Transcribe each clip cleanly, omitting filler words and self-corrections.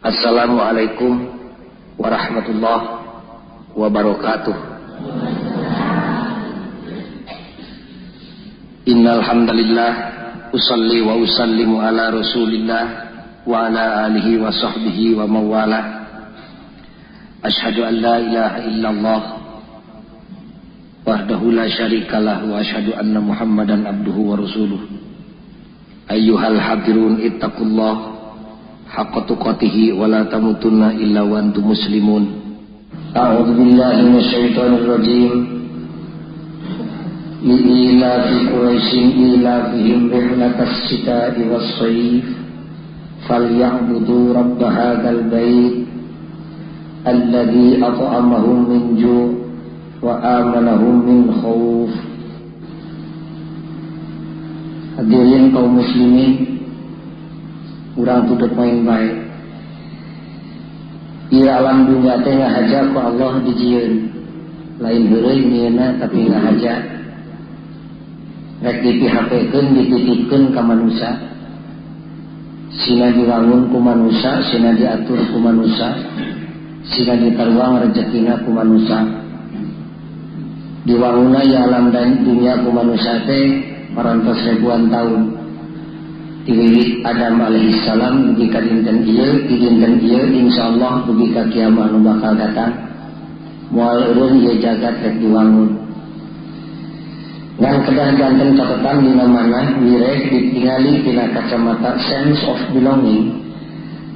Assalamualaikum warahmatullahi wabarakatuh. Innal hamdalillah usalli wa usallimu ala Rasulillah wa ala alihi wa sahbihi wa mawala. Asyhadu an la ilaha illallah wahdahu la syarikalah wa asyhadu anna Muhammadan abduhu wa rasuluh. Ayyuhal hadirun ittaqullah haqqa tuqatih wa la tamutunna illa wa antum muslimun. A'udzu billahi minasyaitonir rajim. Li'ilafi Quraisyin ilafihim rihlatas shita'i was-shayf falya'budu rabb hadzal bait alladzi at'amahum min ju' wa amanahum min khauf. Hadirin kaum muslimin, urang tudut main baik. Ieu alam dunya teh ngahaja ku Allah dijieun. Lain heureuy nyieunna tapi ngahaja. Rek dipihakeun dititipkeun ka manusia. Sina diwangun ku manusia, sina diatur ku manusia, sina ditaruang rezekina ku manusia. Diwangunna ya alam dan dunya ku manusia teh parantos ribuan tahun. Diwiwit Adam alaihissalam dugi ka dinten ieu, di dinten ieu insyaallah dugi ka kiamat nu bakal datang. Moal eureun ieu jagat rek diwangun. Ngan kedah janten catatan dina mana wireh ditingali tina kacamata sense of belonging.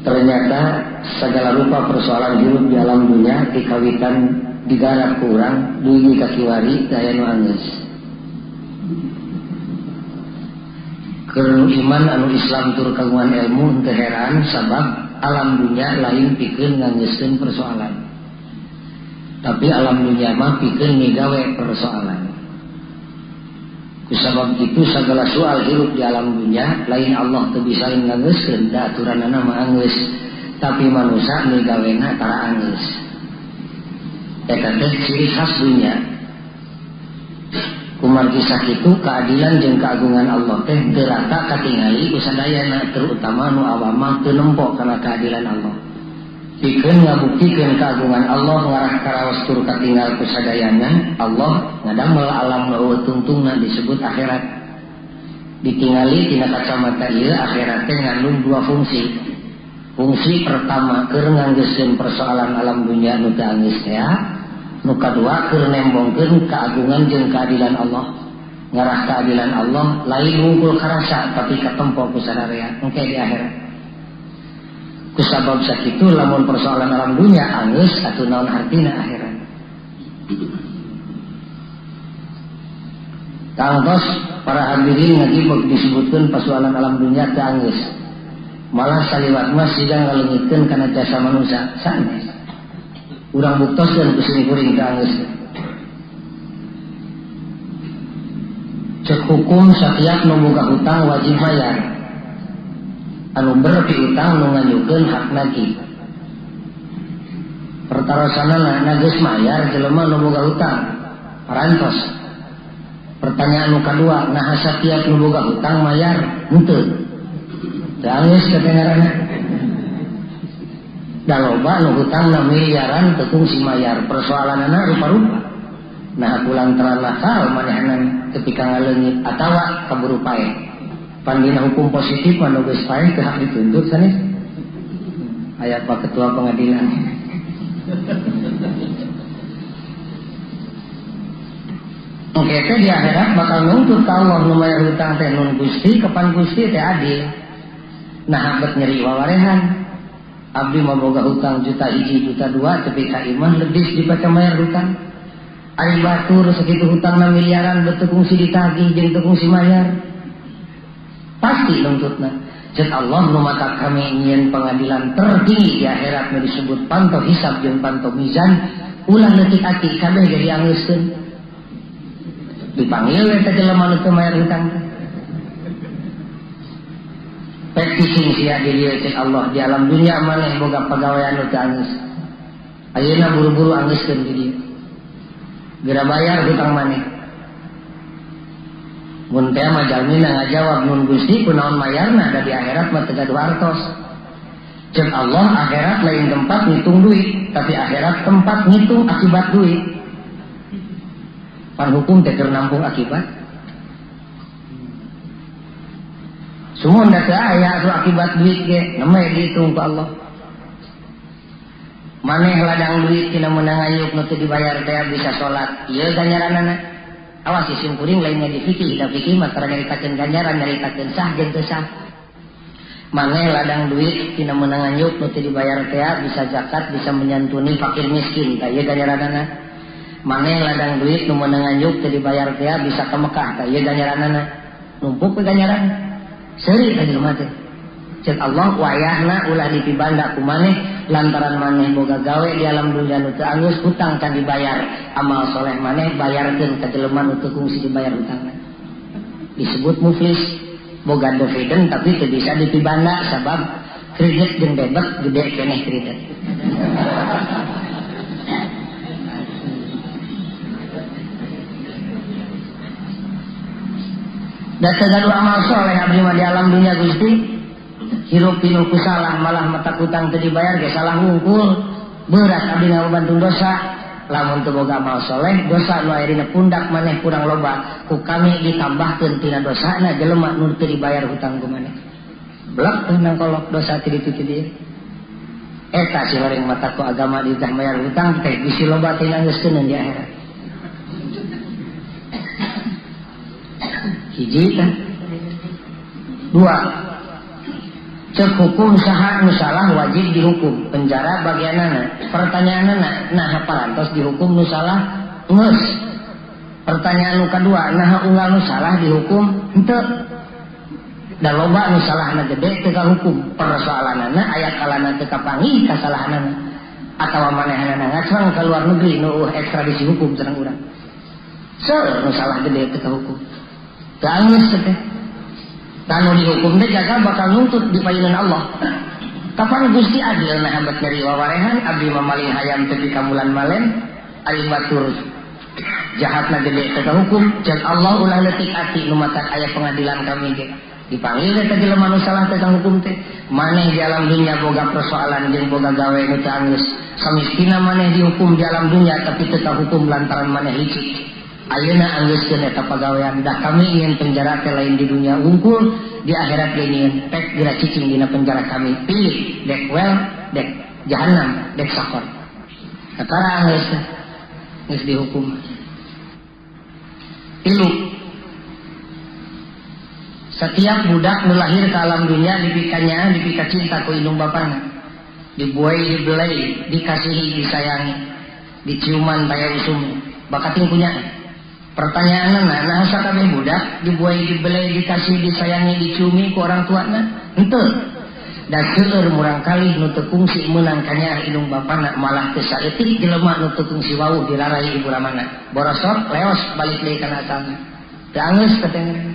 Ternyata segala rupa persoalan hidup di alam dunia dikawitan digarap ku urang dugi ka kiwari daya nu anggeus. Keur iman anu Islam tur kagungan ilmu teu heran sabab alam dunia lain pikeun nganggeuskeun persoalan. Tapi alam dunia mah pikeun migawe persoalan. Kusabab itu segala soal hidup di alam dunia lain Allah teu bisa nganggeuskeun da aturanna mah anggeus, tapi manusia migawena tara anggeus. Eta teh ciri khas dunia. Kumargi sakitu keadilan jeung keagungan Allah teh teu rata katingali ku sadayana, terutama nu awam mah teu nempo kana keadilan Allah. Pikeun ngabuktikeun keagungan Allah ngarah karaos tur katinggal ku sadayana, Allah ngadamel alam nu tungtungna disebut akhirat. Ditingali tina kacamata ieu akhirat teh ngandung dua fungsi. Fungsi pertama keur nganggeuskeun persoalan alam dunia nu teu anggeus teh. Nu kadua keur nembongkeun keagungan jeung keadilan Allah. Ngarah keadilan Allah lain wungkul karasa tapi katempo ku sadarea engke di akhirat. Kusabab sakitu lamun persoalan alam dunia anggeus atuh naon artina akhirat. Tangtos para hadirin ngagibeg disebutkeun persoalan alam dunia teu anggeus. Malah saliwat mah sidang ngaleungitkeun kana jasa manusia sanes. Urang buktoskeun ku sini kuring teu anggeus. Cek hukum setiap nu boga hutang wajib bayar. Anu berpi utang nu nganyukeun hak nagih. Pertarosanana nageus mayar jelema nu boga hutang parantos. Pertanyaan nu kadua, naha satiap nu boga hutang mayar henteu? Teu anggeus kedengaranna. Da loba nu hutangna miliaran teu kungsi mayar, persoalanana rupa-rupa. Nah kulantaran nakal manehna ketika ngaleungit atawa kaburu pae. Pandina hukum positif anu geus pae teu hak dituntut sanes. Aya Pak Ketua Pengadilan. Oke teh di akhirat bakal nuntut ka Allah nu mayar hutang teh nun Gusti kapan Gusti teh adil. Nah abet nyeri wawarehan. Abdi mah boga hutang juta hiji juta dua tapi ka iman lebih dibaca mayar hutang. Ari batur sakitu hutangna miliaran beuteung kungsi ditagih jeung teu kungsi mayar. Pasti nuntutna. Cek Allah nu mata kami nyieun pengadilan tertinggi di akhirat nu disebut panto hisab jeung panto mizan, ulah leutik ati kabeh jadi anggeuskeun. Dipanggil we teh jelema nu teu mayar hutang. Petising sia di dieu cek Allah di alam dunia maneh boga pagawean nu teu anggeus. Ayeuna buru-buru anggeuskeun di dieu. Geura bayar hutang maneh. Mun teh mah jalmina ngajawab nun Gusti kunaon mayarna da di akhirat mah teu gaduh artos. Cek Allah akhirat lain tempat ngitung duit, tapi akhirat tempat ngitung akibat duit. Pan hukum teker nampung akibat. Semua ndak aya asuh akibat duit ge, namanya dihitung ku Allah. Maneh ladang duit tina meunang ayuk nu teu dibayar teh bisa salat. Ieu ganjaranana. Awas isim kuring lainnya di fikih, da fikih mah tara nyaritakeun ganjaran, nyaritakeun sah jeung teu sah. Maneh ladang duit tina meunang ayuk nu teu dibayar teh bisa zakat, bisa menyantuni fakir miskin, tah ieu ganjaranana. Maneh ladang duit nu meunang ayuk teu dibayar teh bisa ka Mekah, tah ieu ganjaranana. Numpuk we ganjaran. Seuri ka jelema teh. Cek Allah wayahna ulah dipibanda ku maneh lantaran maneh boga gawe di alam dunya nu teu anggeus hutang can dibayar. Amal soleh maneh bayarkeun ka jelema nu teu kungsi dibayar hutangna. Disebut muflis, boga dividen tapi teu bisa dipibanda sabab kredit jeung debet gede keneh kredit. Da segala amal soleh abdi mah di alam dunya Gusti hirup pinuh ku salah malah mata utang teu dibayar ge salah ngungkul berat abdi ngabantu dosa lamun teu boga amal soleh dosa nu aya dina pundak maneh kurang loba ku kami ditambahkeun tina dosana jelema nu teu dibayar hutang ku maneh blek teh nang kolok dosa teu dituti dieu eta si horeng mata ku agama ditah bayar hutang teh bisi loba teh nanggeuskeun di akhirat hiji teh dua cek hukum saha nu salah wajib dihukum penjara bagianana pertanyaanana nah parantos dihukum nu salah geus pertanyaan nu kadua nah unggal nu salah dihukum henteu da loba nu salahna gede teu kahukum persoalanana aya kalana teu kapanggih kasalahanana atawa manehanana ngacrang ka luar negeri nu ekstradisi hukum cenah urang seueur nu salah gede teu kahukum teu anggeus teh tanu dihukum teh jaga bakal nuntut di payunan Allah. Kapan Gusti adil na habat dari wawarehan abdi mamaling hayam tepi kamulan malen ari batur jahatna gede teh hukum jeung Allah ulah leutik ati nu matak aya pengadilan kami ge dipanggil teh jelema nu salah teh hukum teh maneh di alam dunya boga persoalan jeung boga gawe nu teu anggeus samistina maneh dihukum di alam dunya tapi teu hukum lantaran maneh licik. Ayeuna anggeuskeun eta pagawean dah kami ingin penjara teh lain di dunia unggul di akhirat ge ingin pek dira cicing dina penjara kami pilih dek well dek jahanam dek sakor kakara anggeus dihukum tilu setiap budak nu lahir ke alam dunia dipikanya dipika cinta ku indung bapana dibuai dibelai dikasihi disayangi diciuman taya usum bakating punya. Pertanyaanna nah sakabeh budak dibuai dibelai dikasih disayangi diciumi ku orang tuana henteu da seueur murang kali nu teu kungsi meunang kanya indung bapana malah teu saeutik jelema nu teu kungsi wau dirarai ibu ramana borosok leos balik deui kana asalna teu anggeus katanya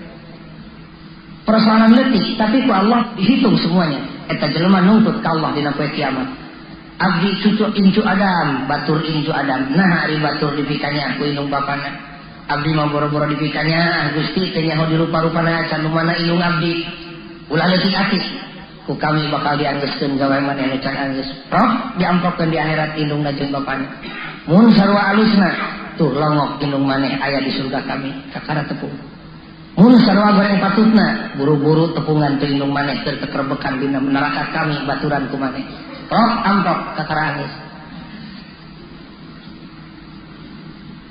persoalan leutik tapi ku Allah dihitung semuanya eta jelema nuntut ka Allah dina poe kiamat abdi cucu incu Adam batur incu Adam nah ari batur dipikanya ku indung bapana abdi mah boro-boro dipikanya Gusti teh nyaho dirupa-rupana can lumana indung abdi ulah leutik ati ku kami bakal dianggeuskeun gawe maneh anu can anggeus roh diampokkeun di akhirat indungna jeung bapana mun sarua alusna tuh longok indung maneh aya di surga kami kakara tepung mun sarua goreng patutna buru-buru tepungan teu indung maneh teu tekerbekan dina neraka kami baturan ku maneh roh ampok kakara anggeus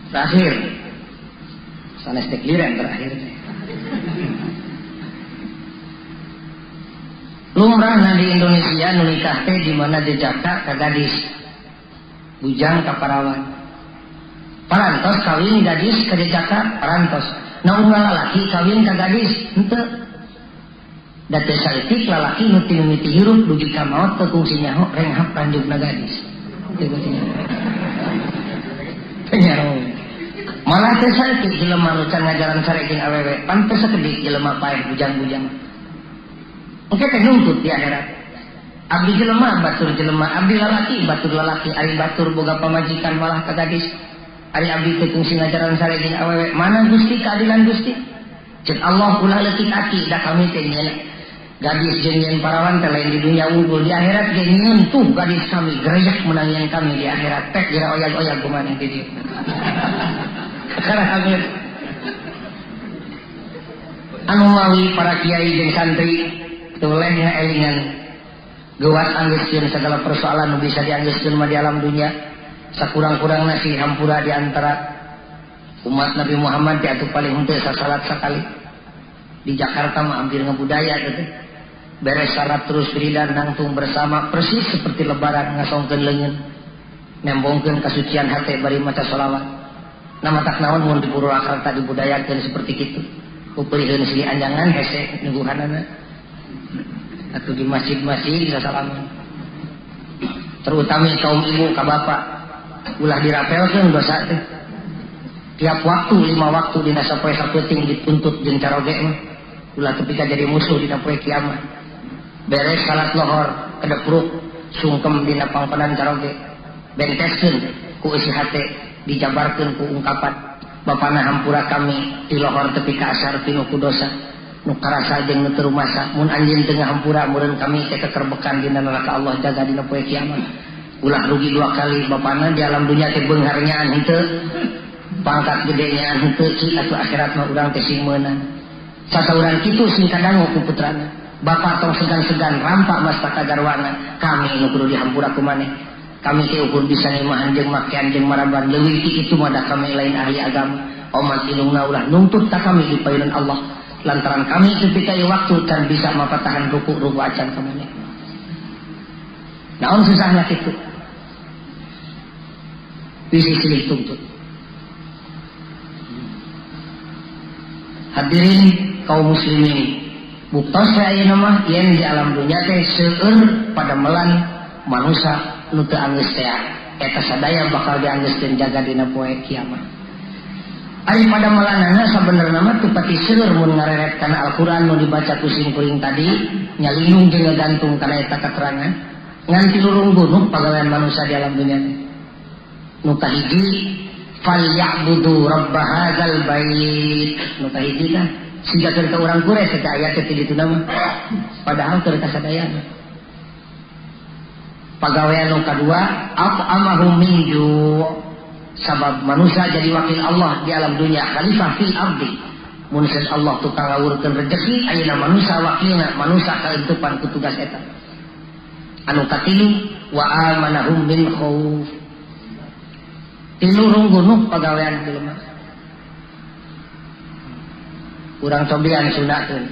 terakhir sanes tekliren terakhir lumrah di Indonesia nu nikah teh di mana dijaka ka gadis bujang ka parawan parantos kawin gadis ka dijaka parantos na unggal lalaki kawin ka gadis henteu da teu saeutik lalaki nu teu mimiti hirup dugi ka maot teu kungsi nyaho renghap ranjugna gadis teu kungsi nyaho malah teh saeutik jelema nu can ngajaran sare jeung awewe pan teh sakedik jelema paeh bujang-bujang engke teh nuntut di akhirat abdi jelema batur jelema abdi lalaki batur lalaki ari batur boga pamajikan malah ka gadis ari abdi teh kungsi ngajaran sare jeung awewe mana Gusti keadilan Gusti cek Allah ulah leutik ati da kami teh gadis jeung parawan teh lain di dunia unggul, di akhirat ge nyentuh gadis kami gereyak menangin kami di akhirat teh geura oyag-oyag kumaha di dieu. Karena anu mawi para kiai jeung santri tuleh ngaelingan geuwat anggeuskeun segala persoalan nu bisa dianggeuskeun mah di alam dunia. Sakurang-kurangna si hampura di antara umat Nabi Muhammad di atuh paling henteu sasalat sakali. Di Jakarta mah hampir ngebudaya gitu. Beres salat terus wiridan nangtung bersama persis seperti lebaran ngasongkeun leungeun. Nembongkeun kasucian hate bari maca shalawat. Nama tak naon mun di Purwakarta dibudayakeun seperti kitu. Upeureun sili anjangan hese nungguhanana. Atuh di masjid-masjid sasalaman. Terutama kaum ibu ka bapak ulah dirapelkeun dosa teh. Tiap waktu 5 waktu dina sapoe sapeuting dituntut jeung caroge mah. Ulah ketika jadi musuh dina poe kiamat. Beres salat lohor kedepruk sungkem dina pangpenan caroge. Benteskeun ku isi hate dijabarkeun ku ungkapan bapana hampura kami di lohor tepi ka asar pinu ku dosa nu karasa jeung nu teu rumasa mun anjeun teu ngahampura meureun kami teh kekerbekan dina neraka Allah jaga dina poe kiamat. Ulah rugi 2 kali bapana di alam dunia teh beunghar nyaan henteu pangkat gede nyaan henteu ci atuh akhirat mah urang teh sing meunang. Sasaurang kitu sing kadangu ku putrana. Bapak tong segan-segan rampak mastaka garwana kami nu kudu dihampura ku maneh. Kami teh ukur bisa ngimahan jeung makian jeung maraban leuwih ti kitu mah da kami lain ahli agama. Omat ilungna ulah nuntut ta kami di payeunan Allah. Lantaran kami ketika ieu waktu kan bisa mapatahan ruku acan ka maneh. Naon susahna kitu? Bisi silih tuntut. Hadirin kaum muslimin, buktos ayeuna mah yen di alam dunya teh seueur padamelan manusia nu teu anggeus teh eta sadaya bakal dianggeuskeun jaga dina poe kiamat. Ari padamelanana sabenerna mah teu pati seueur mun ngareret kana Al-Qur'an nu dibaca kuring kuring tadi nyalindung jeung ngagantung kana eta keterangan ngan tilurung gunung pagawean manusia di alam dunya teh. Nu kahiji falyabudu rabb hadzal bait. Nu kahiji kan siga keur ka urang kure teh aya teh di ditu mah. Padahal keur ka sadayana. Pagawean nu kadua af'amahum min ju'. Sabab manusia jadi wakil Allah di alam dunia khalifah fil ardi. Mun Allah tukang ngawurkeun rezeki ayeuna manusia wakilna manusia kaentupan ku tugas eta. Anu katilu wa amanahum min khauf. Tilurung gunung pagawean jelema. Urang cobian sundakeun.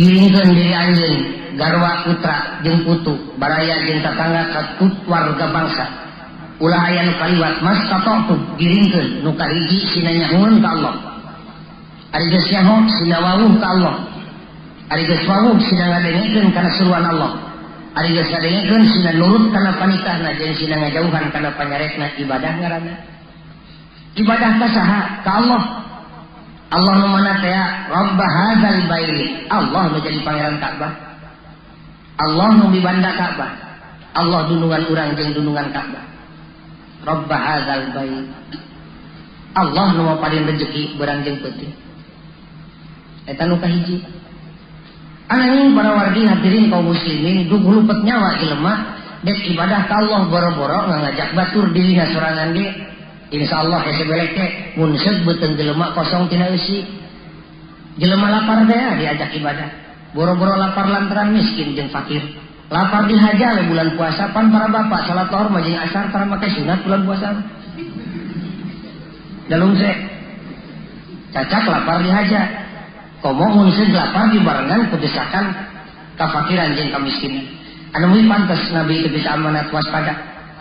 Giringkeun diri anjeun, garwa putra jeung putu, baraya jeung tatangga ka warga bangsa. Ulah aya nu kaliwat mas tatotu giringkeun nu kahiji sina nyahoon ka Allah. Ari geus nyaho sina wawuh ka Allah. Ari geus wawuh sina ngadengekeun kana seruan Allah. Ari geus ngadengekeun sina nurut kana panikahna jeung sina ngajauhan kana panyaretna ibadah ngaranna. Ibadah ka saha? Ka Allah. Allah nu mana teh Rabb hadzal bait. Allah nu jadi pangeran Ka'bah. Allah nu dibanda Ka'bah. Allah dunungan urang jeung dunungan Ka'bah. Rabb hadzal bait. Allah nu maparin rezeki beurang jeung peuting. Eta nu kahiji. Ananging para wargi hadirin kaum muslimin duh lupet nyawa jelema dek ibadah ka Allah boro-boro ngajak batur dirina sorangan ge. Insyaallah hese belek teh mun seud beuteung jelema kosong tina eusi. Jelema lapar teh diajak ibadah. Boro-boro lapar lantaran miskin jeung fakir. Lapar dihaja we bulan puasa pan para bapak salat zuhur jeung asar tara make sunat bulan puasa. Dalung se. Cacak lapar dihaja. Komo mun seud lapar dibarengan ku desakan kafakiran jeung kamiskinan. Anu meuy pantes Nabi teu bisa amanat waspada.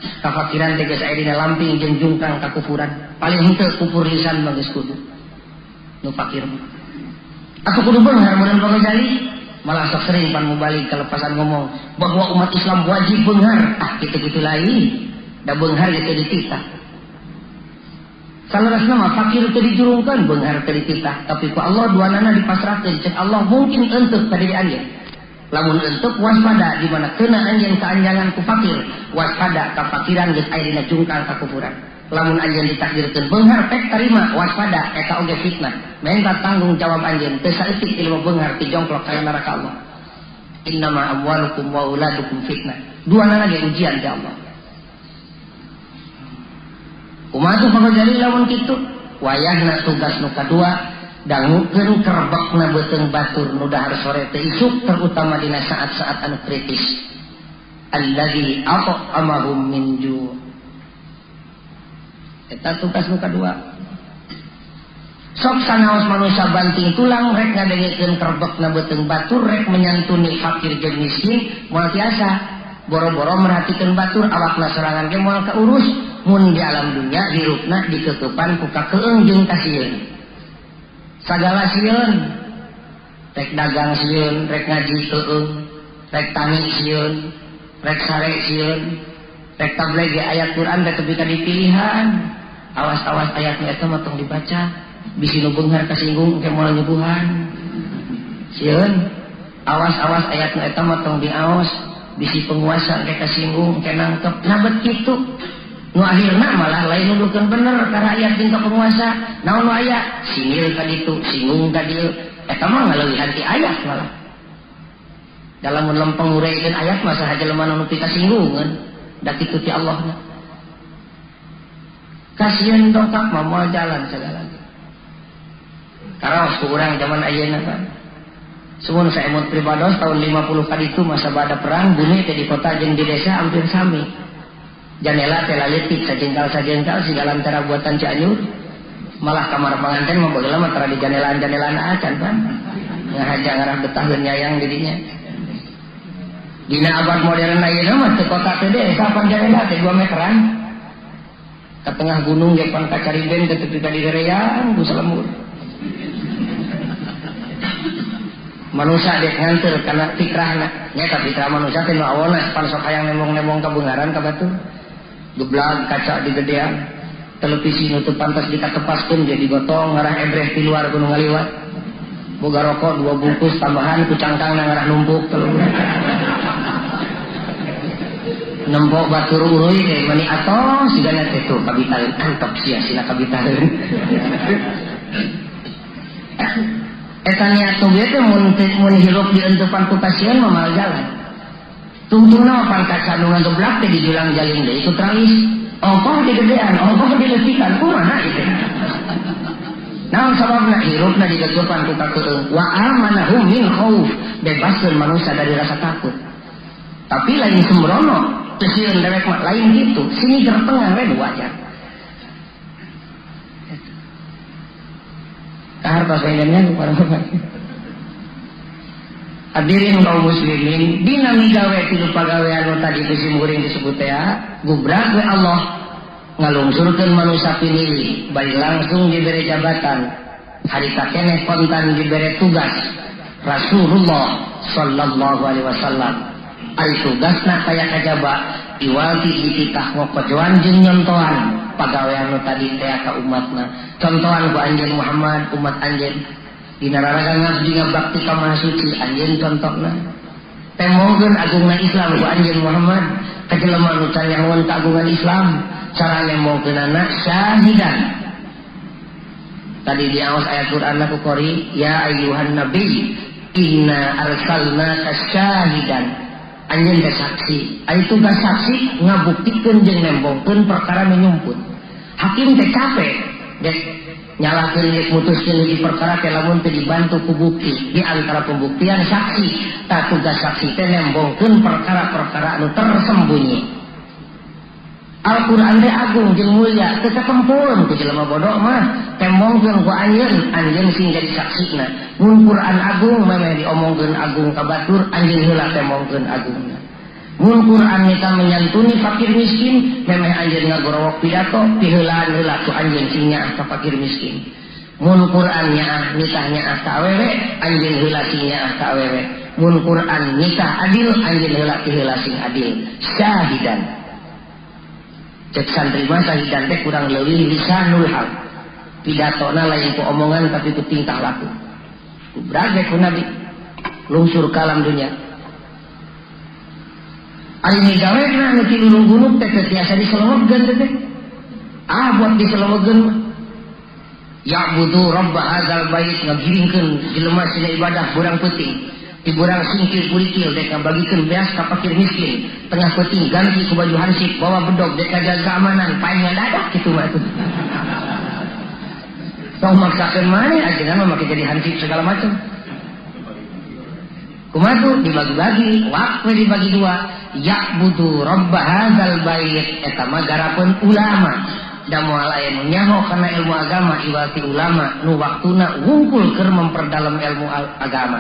Kafakiran teh geus aya dina lamping jeung jungkang kakufuran. Paling henteu kufur lisan mah geus kudu. Nu fakir mah. Atuh kudu beunghar mun Ghazali malah sok sering pan mubalik kalepasan ngomong bahwa umat Islam wajib beunghar. Kitu-kitu lain. Da beunghar ge teu dititah. Salerasna mah fakir teu dijurungkeun beunghar teu dititah, tapi ku Allah duanana dipasrahkeun cek Allah mungkin enteuk ka diri anjeun. Lamun entuk waspada di mana kena anjeun kaanjangan ku fakir, waspada ka fakiran geus aya dina jungkang kakufuran. lamun anjeun ditakdirkeun beunghar pek tarima waspada eta oge fitnah menta tanggung jawab anjeun teu saeutik ilmu beunghar ti jongklok ka neraka Allah. Innama amwalukum wa auladukum fitnah. Duana lagi ujian ti Allah. Kumaha pangajari lamun kitu? Wayahna tugas nu kadua dangukeun kerbekna beuteung batur nu dahar sore teh isuk terutama dina saat-saat anu kritis. Allazi at'amahum min ju'. Eta tugas nu kadua. Sok sanaos manusia banting tulang rek ngadengikeun kerbekna beuteung batur rek menyantuni fakir jeung miskin moal tiasa boro-boro merhatikeun batur awakna sorangan ge moal kaurus mun di alam dunya hirupna dikeukepan ku kakeung jeung kasieun. Sagala sieun rek dagang sieun rek ngaji keung rek tani sieun rek sare sieun rek tabligh ayat Quran teh teu dipilihan. Awas-awas ayatnya eta mah tong dibaca bisi nu beunghar kasinggung engke moal nyubuhan sieun. Awas-awas ayatnya eta mah tong diaos bisi penguasa engke kasinggung engke nangkep nabet kitu. Nu akhirna malah lain nuduhkeun bener ka rakyat jeung ka penguasa. Naon nu aya? Singil ka ditu, singgung ka dieu. Eta mah ngaleuwihan ti ayat malah. Dalam mun lempeng uraykeun ayat mah saha jelema nu pika singgungan da kitu ti Allahna. Kasihan dongkak mah moal jalan segala. Karaos ku urang zaman ayeuna kan. Sumun saemut pribados tahun 50 ka ditu masa bada perang bumi teh di kota jeung di desa hampir sami. Janela teh laletik sajengkal segala antara buatan Cianjur. Malah kamar pengantin mah bageula mah tara di janelaan-janelaan acan kan. Ngahaja ngarah betaheun nyayang didinya. Dina abad modern ayeuna mah teu kota teh desa pan janela teh 2 meteran. Ke tengah gunung ge pan kacariben ke tepi ka direrean ku salemur. Manusia dek nganteur kana fikrahna. Nya ka fikrah manusia teh nu awalna pan sok hayang nemong-nemong ka beungaran ka batu. Geblag kaca di gedean. Televisi nu teu pantas dikatepaskeun jadi gotong ngarah ebreh ti luar gunung ngaliwat. Boga rokok 2 bungkus tambahan ku cangkangna ngarah numpuk teu. Nembok batur uruy teh mani atos sigana teh tuh kabitaeun antep sia sina kabitaeun. Eta niat teh teh mun hirup di entupan ku pasieun mah mal jalan. Tungtungna pan kaca nu ngeblak teh dijulang jaling deui itu tralis. Ongkoh di gedean, ongkoh dileutikan kumaha ieu teh. Naon sababna hirupna digeupan ku kakeung wa amanahum min khauf, bebaskeun manusia dari rasa takut. Tapi lain sembrono sieun dewek mah lain gitu, sini gertengah we wajar. Kahar pas wengennya ku parahan. Hadirin kaum muslimin, dina migawe ti pagawean nu tadi kusimkuring disebut teh gubrak we Allah ngalungsurkeun manusia pinili, bari langsung diberi jabatan. Harita keneh kontan diberi tugas Rasulullah sallallahu alaihi wasallam. Ari tugasna kaya kajaba iwalti dititah ngokojoan jeung nyontohan pagawean nu tadi teh ka umatna. Contohan ku anjeun Muhammad umat anjeun dina raraga ngabdi ngabakti ka Maha Suci anjeun contohna. Temongkeun agungna Islam ku anjeun Muhammad ka jelema nu canyahoan kagungan Islam cara nemongkeunana syahidan. Tadi di awas ayat Qur'an ku qori ya ayyuhan nabi inna arsalnaka syahidan. Anjeun teh saksi, ari tugas saksi ngabuktikeun jeung nembongkeun perkara nu nyumput. Hakim teh capek dek nyalakeun geus mutuskeun hiji perkara teh lamun teu dibantu ku bukti. Di antara pembuktian saksi, ta tugas saksi teh nembongkeun perkara-perkara anu tersembunyi. Al-Qur'an teh agung jeung mulia, teu kakempun ku jelema bodoh mah tembongkeun ku anjeun sing jadi saksina. Mun Qur'an agung memang diomongkeun agung ka batur, anjeun heula tembongkeun agungna. Mun Qur'an kita menyantuni fakir miskin, memang anjeun ngagorowok pidato, piheulaan heula ku anjeun sing nyaah ka fakir miskin. Mun Qur'an nyaah nitah nyaah ka awewe, anjeun heula sing nyaah ka awewe. Mun Qur'an nitah adil, anjeun heula ti heula sing adil. Syahidan. Cek santri mah syahidan teh kurang leuwih lisanul hal. Pidatona lain ku omongan tapi ku tingkah laku. Berage ku nabi lungsur ka alam dunya. Ari migawena nu ti lulung gunung teh tiasa diselewegkeun teh. buat diselemegeun mah ya'budu rabb hadzal bait ngagiringkeun jelema sina ibadah burang peuting di burang singkil kurikil dek ngabagikeun beas ka fakir miskin tengah peuting ganti ku baju hansip bawa bedog dek jaga keamanan paeng ngadadak kitu mah tuh tong maksakeun maneh ajengan mah make jadi hansip segala macam kumaha tuh dibagi-bagi waktu dibagi dua ya'budu rabb hadzal bait eta mah garapeun ulama da moal aya nu nyaho kana ilmu agama iwati ulama nu waktuna wungkul keur memperdalam ilmu agama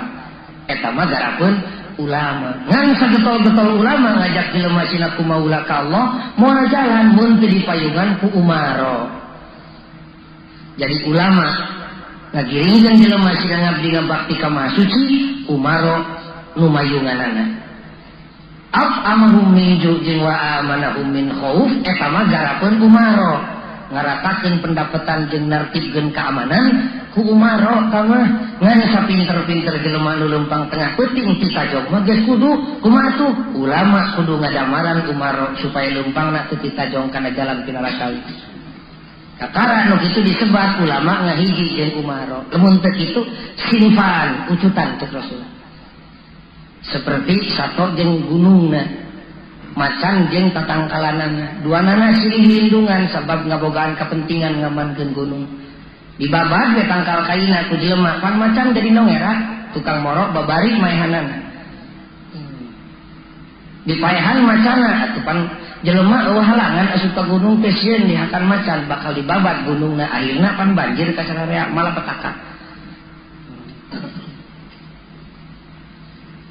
eta mah garapeun ulama ngan sagetol-getol ulama ngajak jelema sina kumaula ka Allah moal jalan mun teu dipayungan ku umaro jadi ulama ngagiringkeun jelema sina ngabdi ngabakti ka maha suci umaro nu mayunganana amahum min ju'in wa amanahum min khauf eta mah garapeun umaro ngaratakeun pendapatan jeung nartibkeun keamanan ku umaro kamah ngan sapinter-pinter jelema nu leumpang tengah peuting ti tajog mah geus kudu kumaha tuh ulama kudu ngadamaran umaro supaya leumpangna teu ditajong kana jalan pinarakawi kakara nu kitu disebat ulama ngahiji jeung umaro lamun teu kitu sinfan ucutan cek Rasul seperti sato jeung gunungna macan jeung tatangkalanana duanana silih lindungan sabab ngabogaan kepentingan ngamankeun gunung dibabad ge tangkal kaina ku jelema pan macan jadi nongera tukang morok babarik maehanana dipaehan macana atuh pan jelema eueuh halangan asup ka gunung teh sieun dihakan macan bakal dibabad gunungna akhirna pan banjir ka sararea malapetaka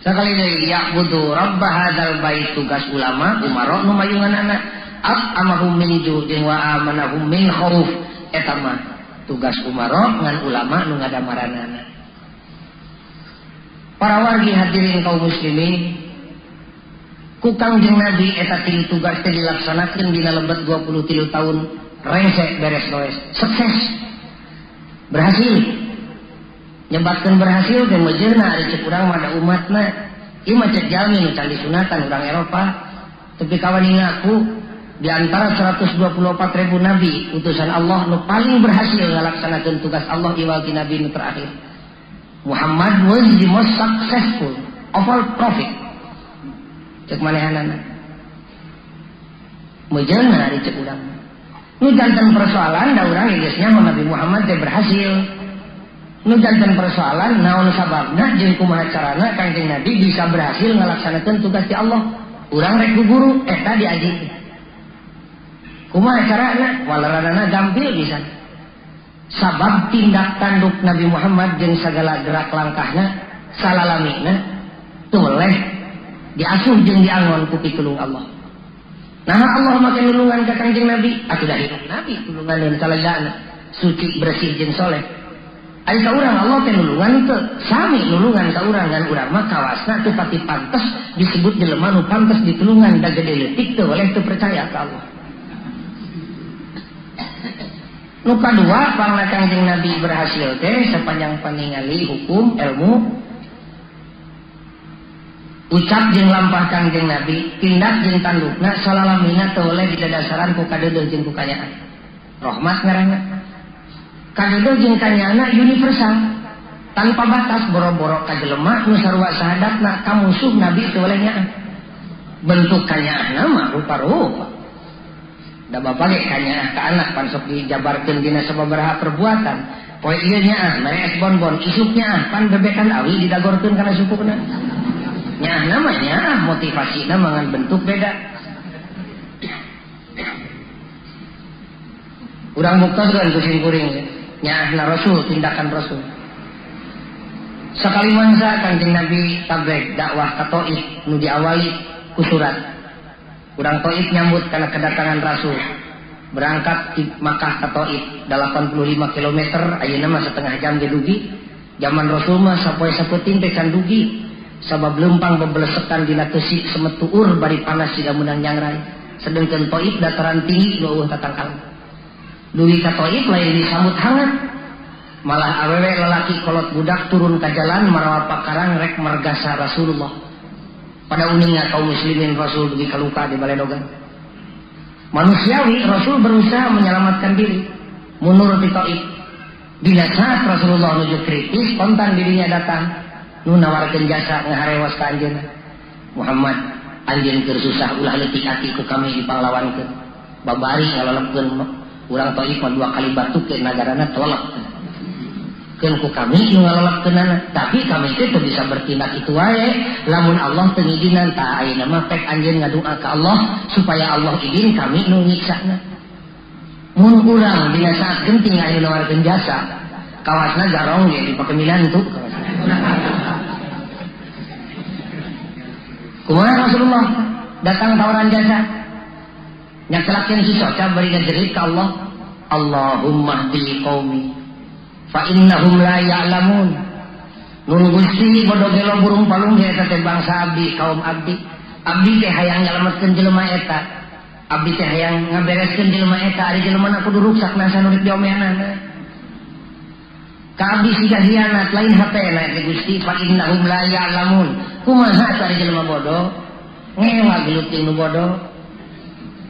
sekali deui ya'budu rabb hadzal bait tugas ulama umaro nu mayunganana amahum min ju'in wa amanahum min khauf eta mah tugas umaro ngan ulama nu ngadamaranana para wargi hadirin kaum muslimin ku Kangjeng Nabi eta tilu tugas teh dilaksanakeun dina lebet 23 tahun rengse beres loes sukses berhasil nyebatkeun berhasil teh mejeurna ari cek urang mah da umatna ieu mah cek jalmi nu can disunatan urang Eropa tapi kawan ngaku di antara 124.000 nabi utusan Allah nu paling berhasil ngalaksanakeun tugas Allah iwalti nabi nu terakhir Muhammad was the most successful of all prophet cek manehanana mejeurna ari cek urang nu janten persoalan da urang geus nyaho Nabi Muhammad teh berhasil nu janten persoalan naon sababna jeung kumaha carana Kangjeng Nabi bisa berhasil ngalaksanakeun tugas ti Allah urang rek guru eta diaji kumaha carana walaranana gampil bisa sabab tindak tanduk Nabi Muhammad jeung sagala gerak langkahna salalamina toleh diasuh jeung diangon ku pitulung Allah nah Allah make nulungan ka Kangjeng Nabi atuh da hidup Nabi tulungan dan salajana suci bersih jeung soleh ari ka urang Allah teh nulungan teu sami nulungan ka urang ngan urang mah kawasna teu pati pantes disebut jelema nu pantes ditulungan da gede leutik teu oleh teu percaya ka Allah. Nu kadua pangna Kangjeng Nabi berhasil teh sapanjang paningali hukum ilmu ucap jeung lampah Kangjeng Nabi tindak jeung tandukna salalamina teu oleh didadasaran ku kadeudeuh jeung ku kayaan rahmat ngaranna kadeudeuh jeung kanyaana universal tanpa batas boro-boro ka jelema nu sarua sahadatna ka musuh Nabi teu oleh nyaah bentuk kanyaana mah rupa-rupa da bapa ge kanyaah ka anak pan sok dijabarkeun dina sababaraha perbuatan poe ieu nyaah mere es bonbon isuk nyaah pan bebekan awi didagorkeun kana supukna nyaah nama nyaah motivasina mangan bentuk beda urang buktokeun ku simkuring nyaahna Rasul tindakan Rasul sakali mangsa Kangjeng Nabi tabligh dakwah ka Thaif nu diawali ku surat urang Thaif nyambut kana kedatangan Rasul berangkat di Makkah ka Thaif 85 km ayeuna mah setengah jam ge dugi zaman Rasul mah sapoe sapeuting teh can dugi sabab leumpang bebelesekan dina teusi semetuur bari panas siga meunang nyangrai sedengkeun Thaif dataran tinggi nu eueuh tatangkal duwi ka Thaif lain disambut hangat malah awewe lalaki kolot budak turun ka jalan marawat pakarang rek margasa Rasulullah pada uningna kaum muslimin Rasul dugi kaluka di baledogan Manusiawi, Rasul berusaha menyelamatkan diri, mundur di Taif. Bila saat Rasulullah menuju kritis, spontan dirinya datang, nu nawarkeun jasa ngaharewas ka anjeunna. Muhammad, anjeun keur susah ulah leutik ati ku kami dipanglawankeun. Babari ngalolepkeun urang Taif 2 kali batukeun nagarana tolak. Keun ku kami nu ngalolepkeunana, tapi kami teh teu bisa bertindak kitu wae lamun Allah teu ngijinan. Tah ayeuna mah pek anjeun ngadua ka Allah supaya Allah izin kami nu nyiksana. Mun urang dina saat genting aya nawarkeun jasa, kawasna garong ge dipake milantu kawasna. Kumaha Rasulullah datang tawaran jasa, nyakelakeun si soca bari ngajerit ka Allah, Allahumma hdi qaumi fa innahum la ya'lamun. Nun Gusti bodo gelo burung palung ge eta teh bangsa abdi, kaum abdi. Abdi teh hayang nyalametkeun jelema eta. Abdi teh hayang ngabereskeun jelema eta, ari jelemana kudu ruksak nasa nurik diomeanana. Ka abdi siga hianat lain hatena teh Gusti fa innahum la ya'lamun. Kumaha ari jelema bodoh? Ngewa gelut nu bodoh.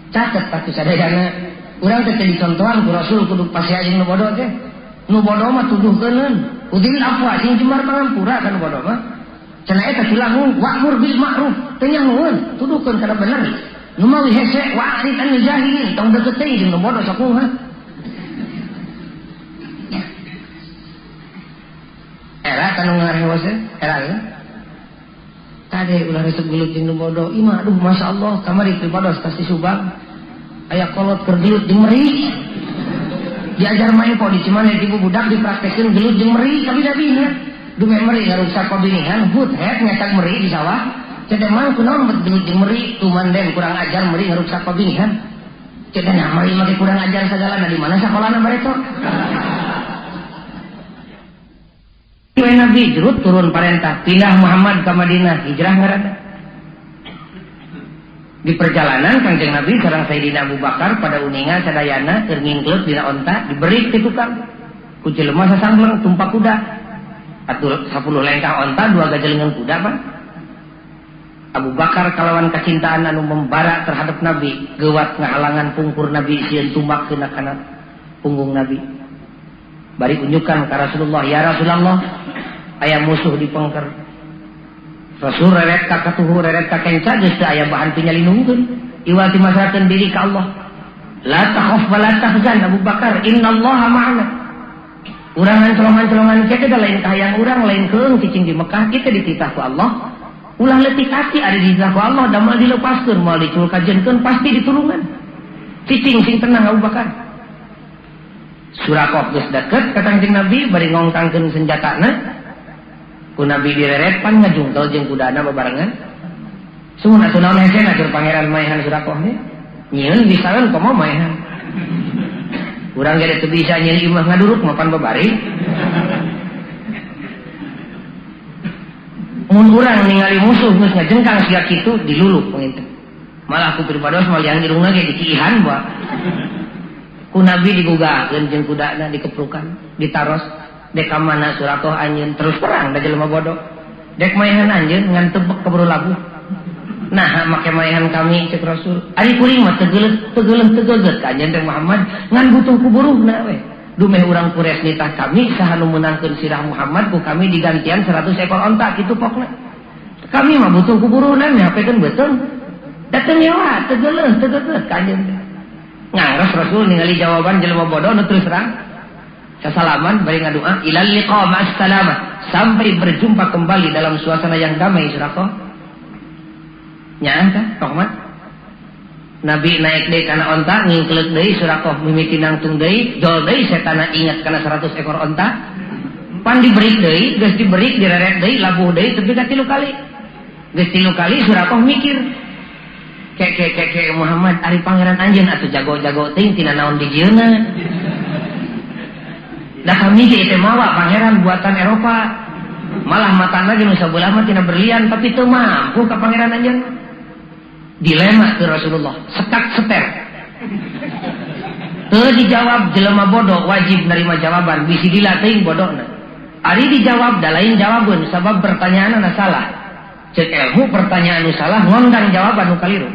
Catet patu sadayana. Urang teh dicontohan ku Rasul kudu pasea jeung nu bodoh teh. Nu bodoh mah tuduhkeuneun. Udil afwa jeung jemar pangampura kan bodoh mah. Cenah eta tilangun wa'mur bil ma'ruf, teu nyangueun, tuduhkeun kana bener. Nu mah hese wa'rid anil jahilin, tong deukeut teh jeung nu bodoh sok kumaha. Era kanu ngarewas era ya. Tade ulah resep gelut jeung nu bodoh. Imah aduh masyaallah kamari pribados pasti subang. Aya kolot keur gelut jeung meri. Diajar main kok di Cimahi ibu budak dipraktekeun gelut jeung meri ka bida-bina. Dume meri ngarusak kabinihan, hut het ngetak meri di sawah. Cedek mah kunaon bet gelut jeung meri, tuman den kurang ajar meri ngarusak kabinihan. Cedek nya meri mah kurang ajar sagalana di mana sakolana bareto. Ieu Nabi jerut turun parentah pindah Muhammad ka Madinah, hijrah ngaranna. Di perjalanan Kanjeng Nabi sareng Sayyidina Abu Bakar pada uningan sadayana keur ngingkleut dina onta diberi ti tukang. Ku jelema sasambleng tumpak kuda. Atur 10 lengkah onta 2 gajelengan kuda Pak. Abu Bakar kalawan kacintaan anu membara terhadap Nabi, geuwat ngahalangan pungkur Nabi sieun tumbakkeun kana punggung Nabi. Bari unjukan ka Rasulullah, ya Rasulullah, aya musuh di pengker. Rasul reret ka katuhu reret ka kenca geus teu aya bahan pinyalindungkeun. Iwati masrakeun diri ka Allah. La takhaf wa la tahzan Abu Bakar, innallaha ma'ana. Urang ancolongan-colongan kieu teh lain kahayang urang lain keung cicing di Mekah kitu dititah ku Allah. Ulah leutik ati ari dititah ku Allah da moal dilepaskeun moal diculkajeunkeun pasti ditulungan. Cicing sing tenang Abu Bakar. Surakoh geus deket ka Kanjeng Nabi bari ngongkangkeun senjatana. Ku Nabi direret pan ngajungkel jeung kudana bebarengan. Sungguh atuh naon hese keur pangeran maehan Surakoh nih. Nyieun bisaeun komo maehan. Urang ge teu bisa nyieun imah ngaduruk mapan babari. Mun urang ningali musuh geus ngajengkang sia kitu dilulup penginten. Malah ku pribados moal yang dirungna ge dikiihan bae. Ku Nabi digugahkeun jeung kudana dikeprukan, ditaros. Dek kamana Surakoh anjeun terus perang da jelema bodoh. Dek maehan anjeun ngan tebek keburu labuh. Nah, make maehan kami cek Rasul. Ari kuring mah tegeuleut ka anjeun teh Muhammad ngan butuh kuburuhna we. Dumeh urang Quraisy nitah kami saha nu meunangkeun sirah Muhammad ku kami digantian 100 ekor onta kitu pokna. Kami mah butuh kuburuhna nya hapekeun beuteung. Dateng nyewa tegeuleut ka anjeun teh. Ngangros Rasul ningali jawaban jelema bodoh nu terus terang. Kesalaman bari ngadua ilal liqa ma'as salamah sampai berjumpa kembali dalam suasana yang damai Surakoh. Nyaah kan Rahmat. Nabi naik deui kana onta ngingkleut deui Surakoh mimiti nangtung deui dol deui setana ingat kana 100 ekor onta. Pan diberi deui geus diberi direret deui labuh deui tepi ka 3 kali. Geus 3 kali Surakoh mikir. Kek Muhammad ari pangeran anjeun atuh jago-jago teuing tina naon dijieuna. Dah kami itu mawa pangeran buatan Eropa, malah mata lagi nusa belah mah tina berlian tapi teu mampu ka pangeran anjeun. Dilema ke Rasulullah, setak seter. Teu dijawab jelema bodoh wajib nerima jawaban, bisi dila teuing bodohna. Ari dijawab da lain jawabeun sabab pertanyaanna salah. Cek ilmu pertanyaan nu salah ngondang jawaban nu kaliru.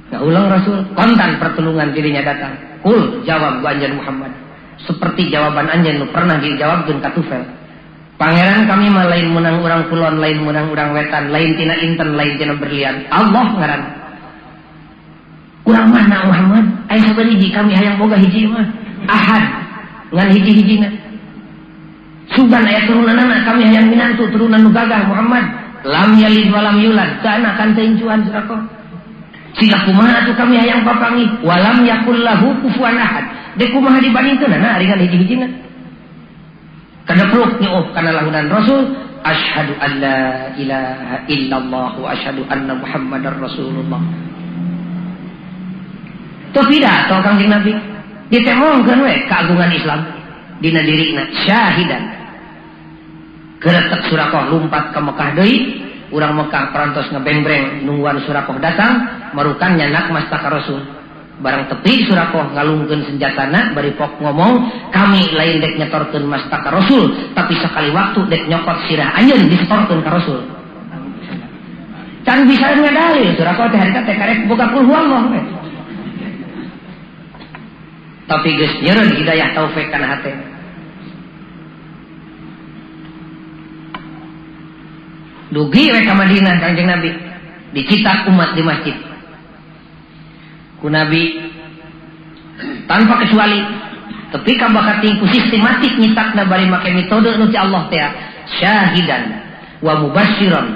Nggak ulang Rasul, kontan pertolongan dirinya datang. Kul, jawab gua anjen Muhammad. Seperti jawaban anjen lu pernah dijawabkeun ka Tufel. Pangeran kami mah lain menang urang kulon, lain menang urang wetan, lain tina inten, lain tina berlian. Allah ngaran. Urang mana Muhammad? Aya sabaraha kami hayang boga hiji mah. Ahad ngan hiji-hijina. Sugan aya turunanna kami hayang minantu turunan nu gagah Muhammad. Lam yalid walam yulad, kana kan teu incuan surakoh. Siga kumaha atuh kami hayang papangi, walam yakul lahu kufuwan ahad. Dek kumaha dibandingkeun na ari hiji-hijina. Kana pruk nyuuh kana lahunan Rasul, asyhadu an la ilaha illallah wa asyhadu anna Muhammadar Rasulullah. Teu pida tong Kangjeng Nabi ditemongkeun we keagungan Islam dina dirina syahidan. Keretek surakoh lumpat ke Mekah deui. Urang Mekah perantos ngebengreng nungguan surakoh datang, marukan nyanak mastaka Rasul. Barang tepi surakoh ngalungkeun senjatana bari pok ngomong, kami lain dek nyetorkeun mastaka Rasul, tapi sekali waktu dek nyokot sirah anjeun disetorkeun ka Rasul. Can bisa ngadalil surakoh teh harita teh karek boga kul huwallah we. Tapi geus nyeureun hidayah taufik kana hatena. Dugi we ka Madinah Kanjeng Nabi, dicitak umat di masjid. Ku Nabi tanpa kecuali tapi ka bakating ku sistematik nyitakna bari make metode nu ti Allah teh syahidan wa mubasysyiran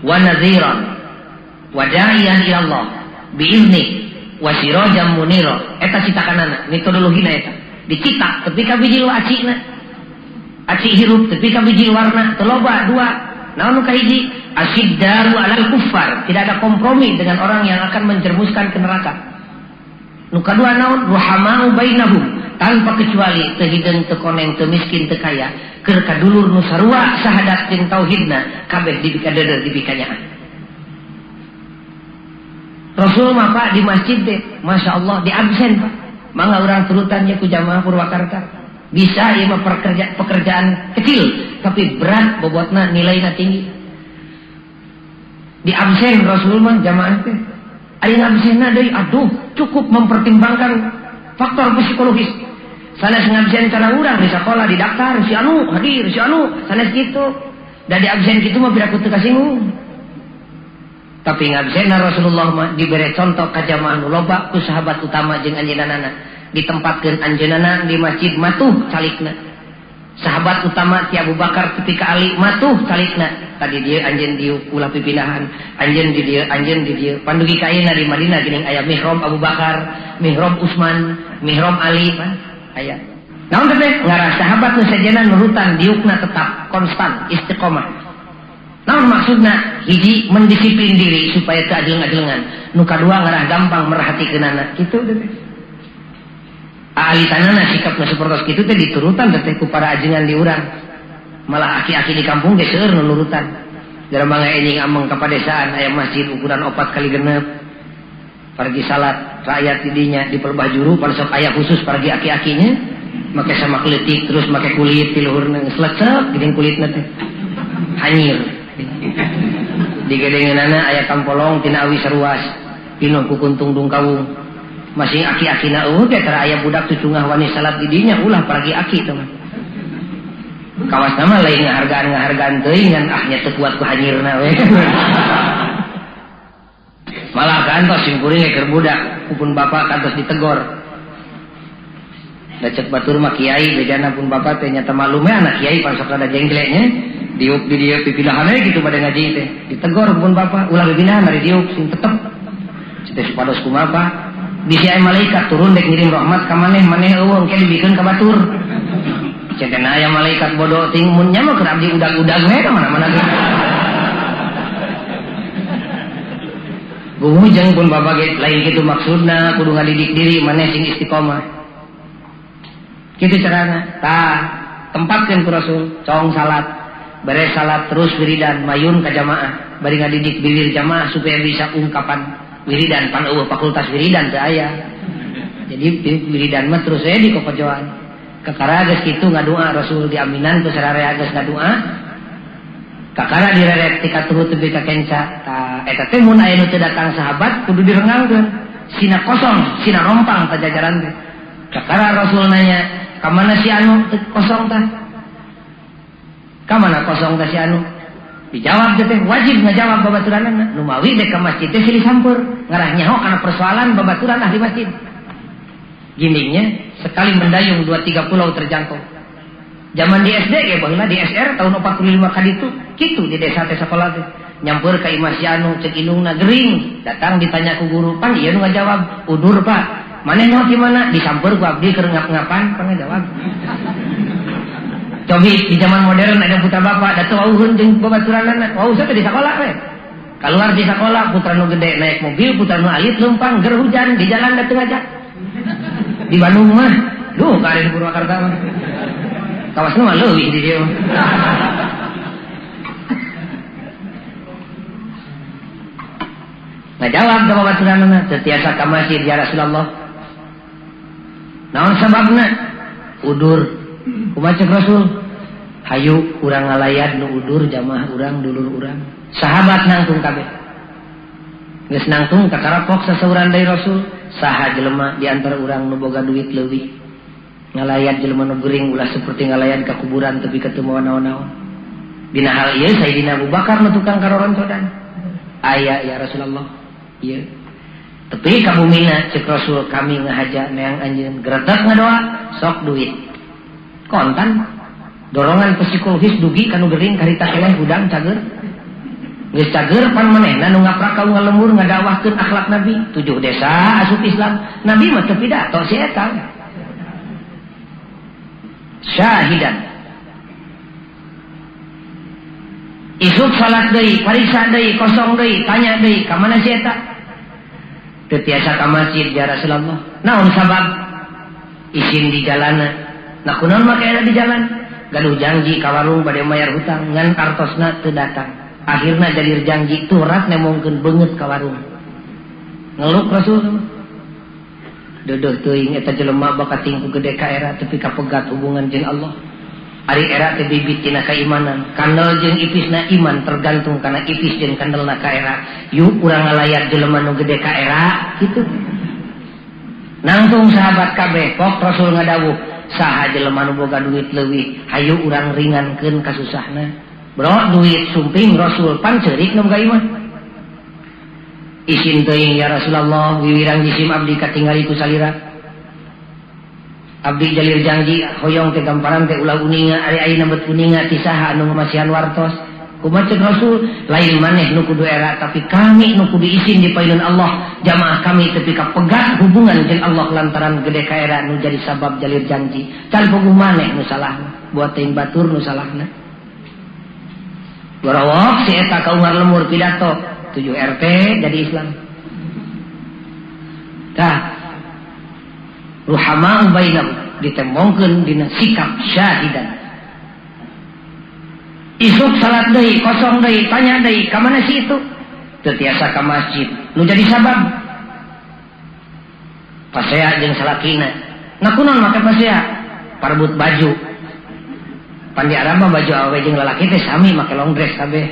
wa nadhiran wa da'iyan ila Allah biizni wa sirajan munira. Eta citakanana metodologina eta dicitak tapi ka biji acina aci hirup tapi ka biji warna teu loba dua. Namun kahiji asyiddaru alal kuffar, tidak ada kompromi dengan orang yang akan menjermuskan ke neraka. Nu kadua naon ruhamau bainahum, tanpa kecuali teu hideung teu koneng teu miskin teu kaya, keur kadulur nu sarua sahadat jeung tauhidna kabeh dibikadeuder dibikanyaan. Rasul mah Pak di masjid teh, Masya Allah di absen Pak. Mangga urang turutannya ku jamaah Purwakarta. Bisa ya mah pekerjaan kecil tapi berat bobotna nilainya tinggi. Di absen Rasulullah jamaah teh. Ari ngabsenna deui aduh cukup mempertimbangkan faktor psikologis. Sanes ngabsen kana urang di sekolah di daftar si anu hadir si anu sanes kitu. Da di absen kitu mah piraku teu kasinggung. Tapi ngabsenna Rasulullah mah dibere contoh ka jamaah nu loba ku sahabat utama jeung anjeunana. Ditempatkan anjeunana di masjid matuh calikna. Sahabat utama ti Abu Bakar ketika Ali matuh calikna. Tadi dia anjeun dieu ulah pipinahan, anjeun di dieu, anjeun di dieu. Pandugi ka ayeuna di Madinah geuning aya mihrab Abu Bakar, mihrab Utsman, mihrab Ali pan aya. Naon teh ngarah sahabat nu sajana nurutan diukna tetap konstan istiqomah. Naon maksudna? Hiji mendisiplin diri supaya teu adeung-adeungan. Nu kadua ngarah gampang merhatikeunana. Kitu teh. Alitanana sikapna sapertos kitu teh diturutan teh ku para ajengan di urang. Malah aki-aki di kampung ge seueur nurutan. Gara mangga enjing ameng ka padesaan aya masjid ukuran 4x6. Pergi salat rakyat di dinya di perbajuru pada sok aya khusus pergi aki-akinya make sama kletik terus make kulit di luhurna slecek geuning kulitna teh. Hanyir. Digedengeunana aya kampolong tina awi saruas pinuh ku kuntung dungkawung. Masih aki-akina ge tara aya budak tucungah wani salat di dinya ulah pergi aki teh mah. Kawas nama lain ngahargaan teuing ngan ahnya teu kuat ku hanyirna we. Malah kantos simkuring keur budak pun bapak kantos ditegor. Da cek batur mah kiai bejana pun bapak teh nya teu malume anak kiai pan sok rada jenggleknya diuk di dieu pipilahan we kitu bade ngaji teh. Ditegor pun bapak ulah bibinahan ari diuk sing tetep. Cetes supados kumaha Pak? Bisi aya malaikat turun dek ngirim rahmat ka maneh eueuh engke dibikeun ka batur. Ceuna aya malaikat bodoh ting mun nya mah keur abdi udag-udag we ka mana-mana ge. Gumujeng pun bapak ge lain kitu maksudna kudu ngadidik diri maneh sing istiqomah. Kitu carana. Tah, tempatkeun ku Rasul, cong salat, beres salat terus wiridan mayun ka jamaah, bari ngadidik bibir jamaah supaya bisa ungkapan wiridan pan eueuh fakultas wiridan teu aya. Jadi wiridan mah terus we di kokojoan. Kakara geus kitu ngadua Rasul diaminan ku sararea geus ngadua. Kakara direrek ti katuhu teu ka kenca ta eta teh mun aya nu teu datang sahabat kudu direngangkeun. Sina kosong, sina rompang pajajaran teh. Kakara Rasul nanya, ka mana si anu kosong tah? Ka mana kosong tah si anu? Dijawab teh wajib ngajawab babaturanna. Nu mawi dek ka masjid teh silih sampeur, ngarah nyaho kana persoalan babaturan ahli masjid. Gindingnya sekali mendayung 2-3 pulau terjangkau. Zaman di SD ya baheula di SR tahun 45 kali itu kitu di desa teh sekolah teh. Nyamper ka imah si anu cek indungna gering, datang ditanya ku guru, "Pan ieu nu ngajawab, udur Pak. Maneh nyaho di mana?" Disamper ku abdi keur ngap-ngapan, pan ngajawab. Cobi di zaman modern ada putra bapak datang wauheun jeung babaturanna. Wau teh di sekolah we. Keluar di sekolah putra nu gede naik mobil, putra nu alit lempang ger hujan di jalan datang aja. Di Bandung mah, duh ka di Purwakarta mah. Kawas nu mah leuwih di dieu. Ngajawab ka babaturanna, "Tetiasa ka masjid ya Rasulullah." Naon sababna? Udur. Kumaha cek Rasul? Hayu urang ngalayat nu udur jamaah urang dulur urang. Sahabat nangtung kabeh. Geus nangtung kakarapok saseuran dari Rasul, saha jelema di antara urang nu boga duit leuwih. Ngalayat jelema nu gering ulah seperti ngalayat ka kuburan tapi ketemu naon-naon. Dina hal ieu Sayyidina Abu Bakar nu tukang karoroncodan. Aya ya Rasulullah. Ieu. Tapi ka bumina cek Rasul kami ngahaja neang anjeun gretek ngadoa sok duit. Kontan dorongan psikologis dugi kanu gering karita keleh hudang cager. Geus cager pan manehna nu ngaprak ka ngalembur ngadawahkeun akhlak Nabi 7 desa asup Islam. Nabi mah teu pidato si eta. Syahidan. Isuk salat deui, pariksa deui, kosong deui, tanya deui, ka mana si eta? Teu tiasa ka masjid ya Rasulullah. Naon sabab? Isin di jalanna. Nah kunaon make ada di jalan? Gaduh janji ka warung bade mayar hutang ngan kartosna teu datang. Akhirna jalir janji turat nemongkeun beungeut ka warung. Ngeluk Rasul. Deudeuk teuing eta jelema bakat tingku gede ka era tapi kapegat hubungan jeung Allah. Ari era teh bibit tina kaimanan. Kandel jeung ipisna iman tergantung kana ipis jeung kandelna ka era. Yuk urang ngalayat jelema nu gede ka era kitu. Nangtung sahabat kabeh pok Rasul ngadawuh saha jelema nu boga duit leuwih hayu urang ringankeun kasusahna. Bro duit sumping Rasul pan ceurik nu boga iman. Isin teuing ya Rasulullah wiwirang jisim abdi katingali ku salira. Abdi jalir janji hoyong teh gamparan teh ulah uninga ari ayeuna bet uninga ti saha anu ngamasihan wartos. Kumaha ceuk Rasul lain maneh nu kudu era tapi kami nu kudu isin di paeun Allah jamaah kami tepi ka pegat hubungan jeung Allah lantaran gede ka era nu jadi sabab jalir janji. Can puguh maneh nu salahna buat teuing batur nu salahna. Gorawok si eta ka umar lemur pidato 7 RT jadi Islam. Tah ruhama bainahum ditemongkeun dina sikap syahidan. Isuk salat deui, kosong deui, tanya deui, ka mana si itu? Teu tiasa ka masjid. Nu jadi sabab pasea jeung salakina. Nakunaon make pasea? Parbut baju. Pan di Arab baju awewe jeung lalaki teh sami make long dress kabeh.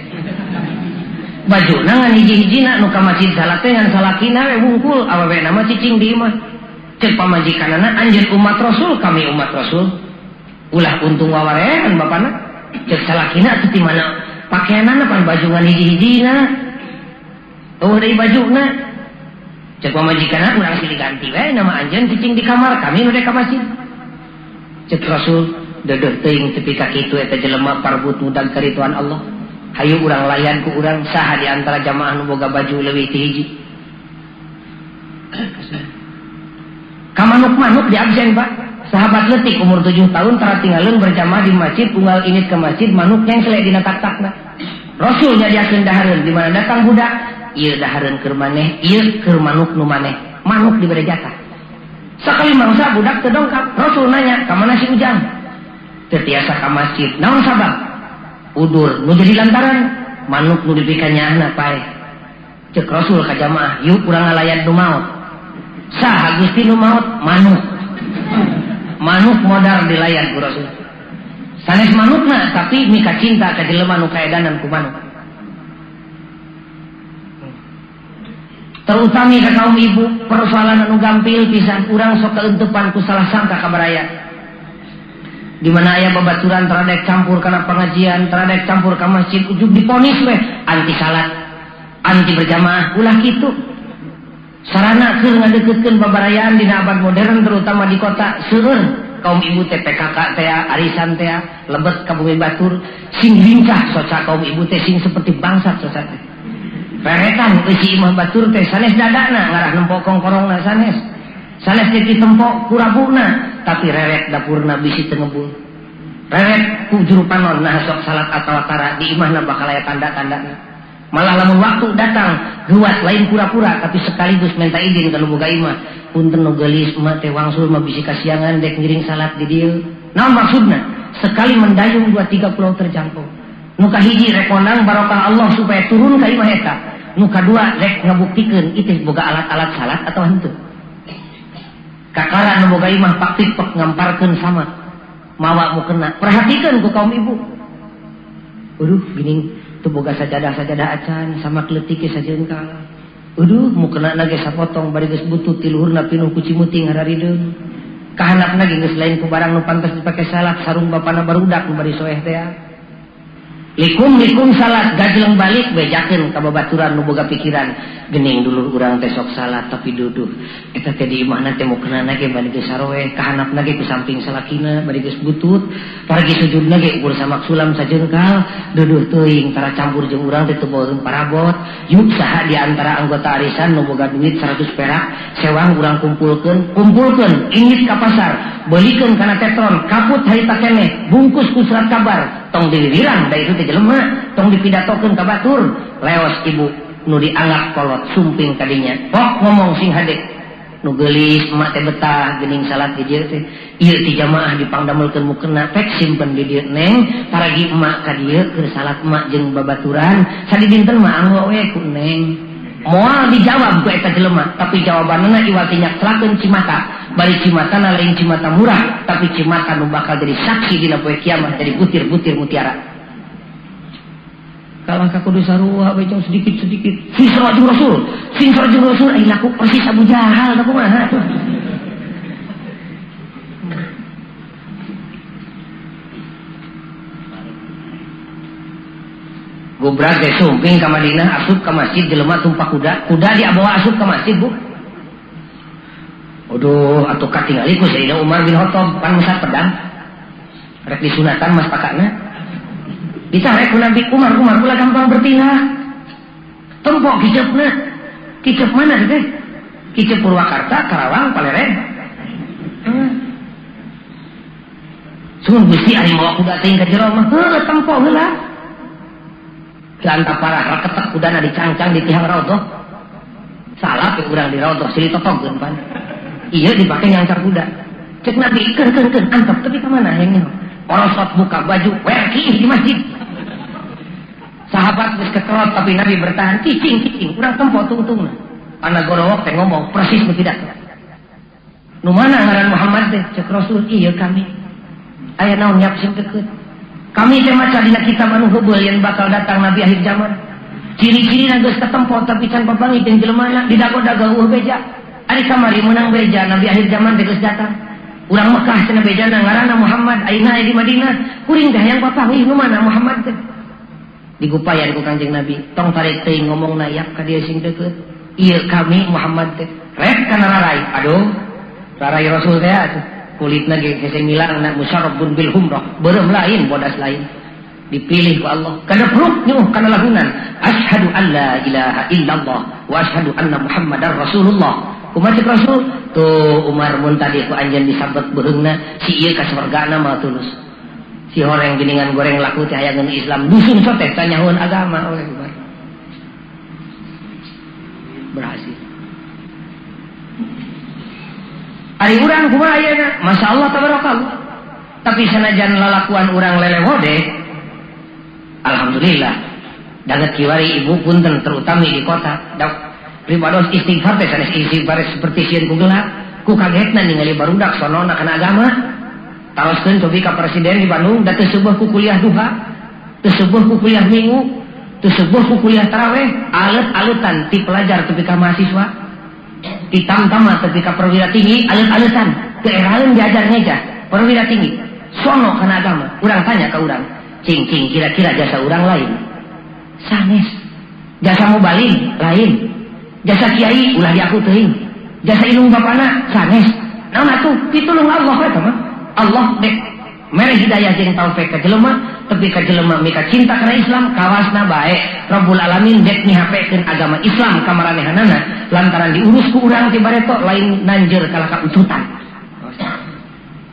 Bajuna ngan hiji-hijina nu ka masjid salat teh ngan salakina we wungkul, awewe na mah cicing di imah. Cek pamajikanana anjeun umat Rasul, kami umat Rasul. Ulah untung wawarehan bapana. Cek salakina teh di mana pakaianana pan baju ngan hiji-hijina. Eueuh deui bajuna. Cek pamajikanana urang silih ganti we nama anjeun cicing di kamar, kami nu dek ka masjid. Cek Rasul deudeuk teuing tepi ka kitu eta jelema parbut mudag karituan Allah. Hayu urang layan ku urang saha di antara jamaah nu boga baju leuwih ti hiji. Ka manuk-manuk di absen Pak. Sahabat letik umur 7 tahun tara tinggalin berjamaah di masjid unggal init ke masjid manuk yang selek dina tak-takna. Rasul nyadiakeun dahareun di mana datang budak, ieu dahareun keur maneh, ieu keur manuk nu maneh. Manuk dibere jatah. Sakali mangsa budak teu dongkap, Rasul nanya, "Ka mana si Ujang?" Teu tiasa ka masjid. Naon sabab? Udur nu jadi lantaran manuk nu dipikeun nyaahna pae. Ceuk Rasul ka jamaah, "Yuk urang ngalayat nu maot." Saha Gusti nu maot? Manuk. Manuk modar dilayat ku Rasul. Sanes manukna tapi mika cinta ka jelema nu kaedanan ku manuk. terutama ke kaum ibu persoalan anu gampil pisan urang sok keentepan ku salah sangka kabaraya di mana aya babaturan teradek campur kana pengajian teradek campur ka masjid ujug diponis we anti salat anti berjamaah ulah kitu sarana keur ngadeukeutkeun babarayaan dina abad modern terutama di kota seueur kaum ibu teh PKK teh arisan teh lebet ka bumi batur sing lincah soca kaum ibu teh sing seperti bangsat soca teh peretan eusi imah batur teh sanes dadana ngarah nempo kongkorongna sanes teh ditempo kurabuna tapi reret dapurna bisi teu ngebul reret ku juru panon nah sok salat atawatara di imahna bakal aya tanda-tandana malah lamun waktu datang guat lain pura-pura tapi sekaligus minta izin ka nu boga imah punten nu geulis mah teh wangsul mah bisi kasiangan dek ngiring salat di dieu naon maksudna sekali mendayung 2-3 pulau terjangkau nu kahiji rek konang barokah Allah supaya turun ka imah eta nu kadua rek ngabuktikeun ieu boga alat-alat salat atau henteu kakara nu boga imah paktik pek ngamparkeun sama mawa mu kena perhatikeun ku kaum ibu gini tu boga sajadah-sajadah acan sama kletik sajeungkal mu kena na ge sapotong bari geus butut ti luhurna pinuh ku cimuting hararideung kahandapna ge geus lain ku barang nu pantes dipake salat sarung bapana barudak nu bari soeh teh likum salat gajleng balik bejakeun ka babaturan nu boga pikiran geuning dulu urang teh sok salat tapi duduh eta teh di imahna teh mokeunana ge bari geus saroe kahandapna ge ku samping salakina bari geus butut paragi sujudna ge ukur samak sulam sajeungkal duduh teuing tara campur jeung urang teh teu baeun parabot yuk saha di antara anggota arisan nu boga duit 100 perak sewang urang kumpulkeun ingit ka pasar beulikeun kana tetron kaput harita keneh bungkus ku surat kabar tong dilirirang da itu teh jelema tong dipidatokeun ka batur leos ibu nu dianggap kolot sumping kadinya pok ngomong sing hade nu geulis emak teh betah geuning salat di dieu teh ieu ti jamaah dipangdamelkeun mukena pek simpen di dieu neng paragi emak ka dieu keur salat emak jeung babaturan sadi dinten mah anggo we ku neng moal dijawab ku eta jelema tapi jawabanna iwal tinyak selakeun cimata bari cimatana lain cimata murah tapi cimata nu bakal jadi saksi dina poe kiamat jadi butir-butir mutiara kalah ka kudu sarua we jeung sedikit-sedikit sing sarajung rasul ai laku persis Abu Jahal da kumaha tuh gubrak teh sumping ka Madinah asup ka masjid jelema tumpak kuda diabawa asup ka masjid bu aduh atuh katingali ku Sayyidina Umar bin Khattab pan musat pedang rek disunatan mas pakana ditarek ku Nabi Umar ulah gampang bertindak tempok kicep mana teh kicep Purwakarta Karawang Palembang sun Gusti ari mawa kuda teh ka jero mah heuh tempok heula lantap parah ketek kudana dicangcang di tihang raudhah salah pe urang di raudhah silih totogkeun pan iya dipake nyangcar kuda cek Nabi keun antep tapi kemana hengnya orosot buka baju werki di masjid sahabat geus kekerot tapi Nabi bertahan cicing urang tempo tungtungna ana gorowok teh ngomong persis nu pidato nu mana ngaran Muhammad teh cek Rasul iya kami aya naon nyap sing deukeut kami teh maca dina kitab anu heubeul yang bakal datang Nabi akhir zaman ciri-cirina geus ketempo tapi can papangi jeung jelema didago-dago beja ari kamari menang beja Nabi akhir zaman teh geus datang urang Mekah cenah bejana ngaranna Muhammad ayeuna di Madinah kuring teh hayang papangi nu mana Muhammad teh digupayan ku Kanjeng Nabi tong tarik teuing ngomongna yak ka dieu sing deukeut ieu kami Muhammad teh rek kana rarai aduh rarai Rasul teh atuh kulitna ge hese milangna musyarrabun bil humrah beureum lain bodas lain dipilih ku Allah kana pruk nyuh kana lahunan asyhadu an la ilaha illallah wa asyhadu anna Muhammadar Rasulullah kumaha Rasul tuh Umar mun tadi ku anjeun disabet beheungna si ieu ka surgana mah tulus si horeng geningan goreng laku teh aya ngeun Islam dusun sotek tanyahoun agama oleh Umar berhasil ari urang kumaha ayeuna masyaallah tabarakallah tapi sanajan lalakuan urang lelewode alhamdulillah daget kiwari ibu punten terutama di kota pribados istighfar teh sanes istighfar seperti sieun ku gelap ku kagetna ningali barudak sonona kana agama taloskeun cobi ka presiden di Bandung da teu seueuh ku kuliah duha teu seueuh ku kuliah minggu Teu sebuah ku kuliah taraweh, alet-aletan ti pelajar tepi ka mahasiswa, ti tamtama tepi ka perwira tinggi, alet-aletan, teu eraeun diajar ngeja, perwira tinggi, sono kana agama. Urang tanya ka urang, cing kira-kira jasa urang lain? Sanes. Jasa mubalin lain. Jasa kiai ulah diaku teuing. Jasa ilung bapana sanes. Naon atuh pitulung Allah eta mah. Allah dek mere hidayah jeung taufik ka jelema, tepi ka jelema mika cinta kana Islam, kawasna bae. Rabbul Alamin dek nyihapekeun agama Islam ka maranehanana lantaran diurus ku urang ti bareto lain nanjeur kala ka ucutan.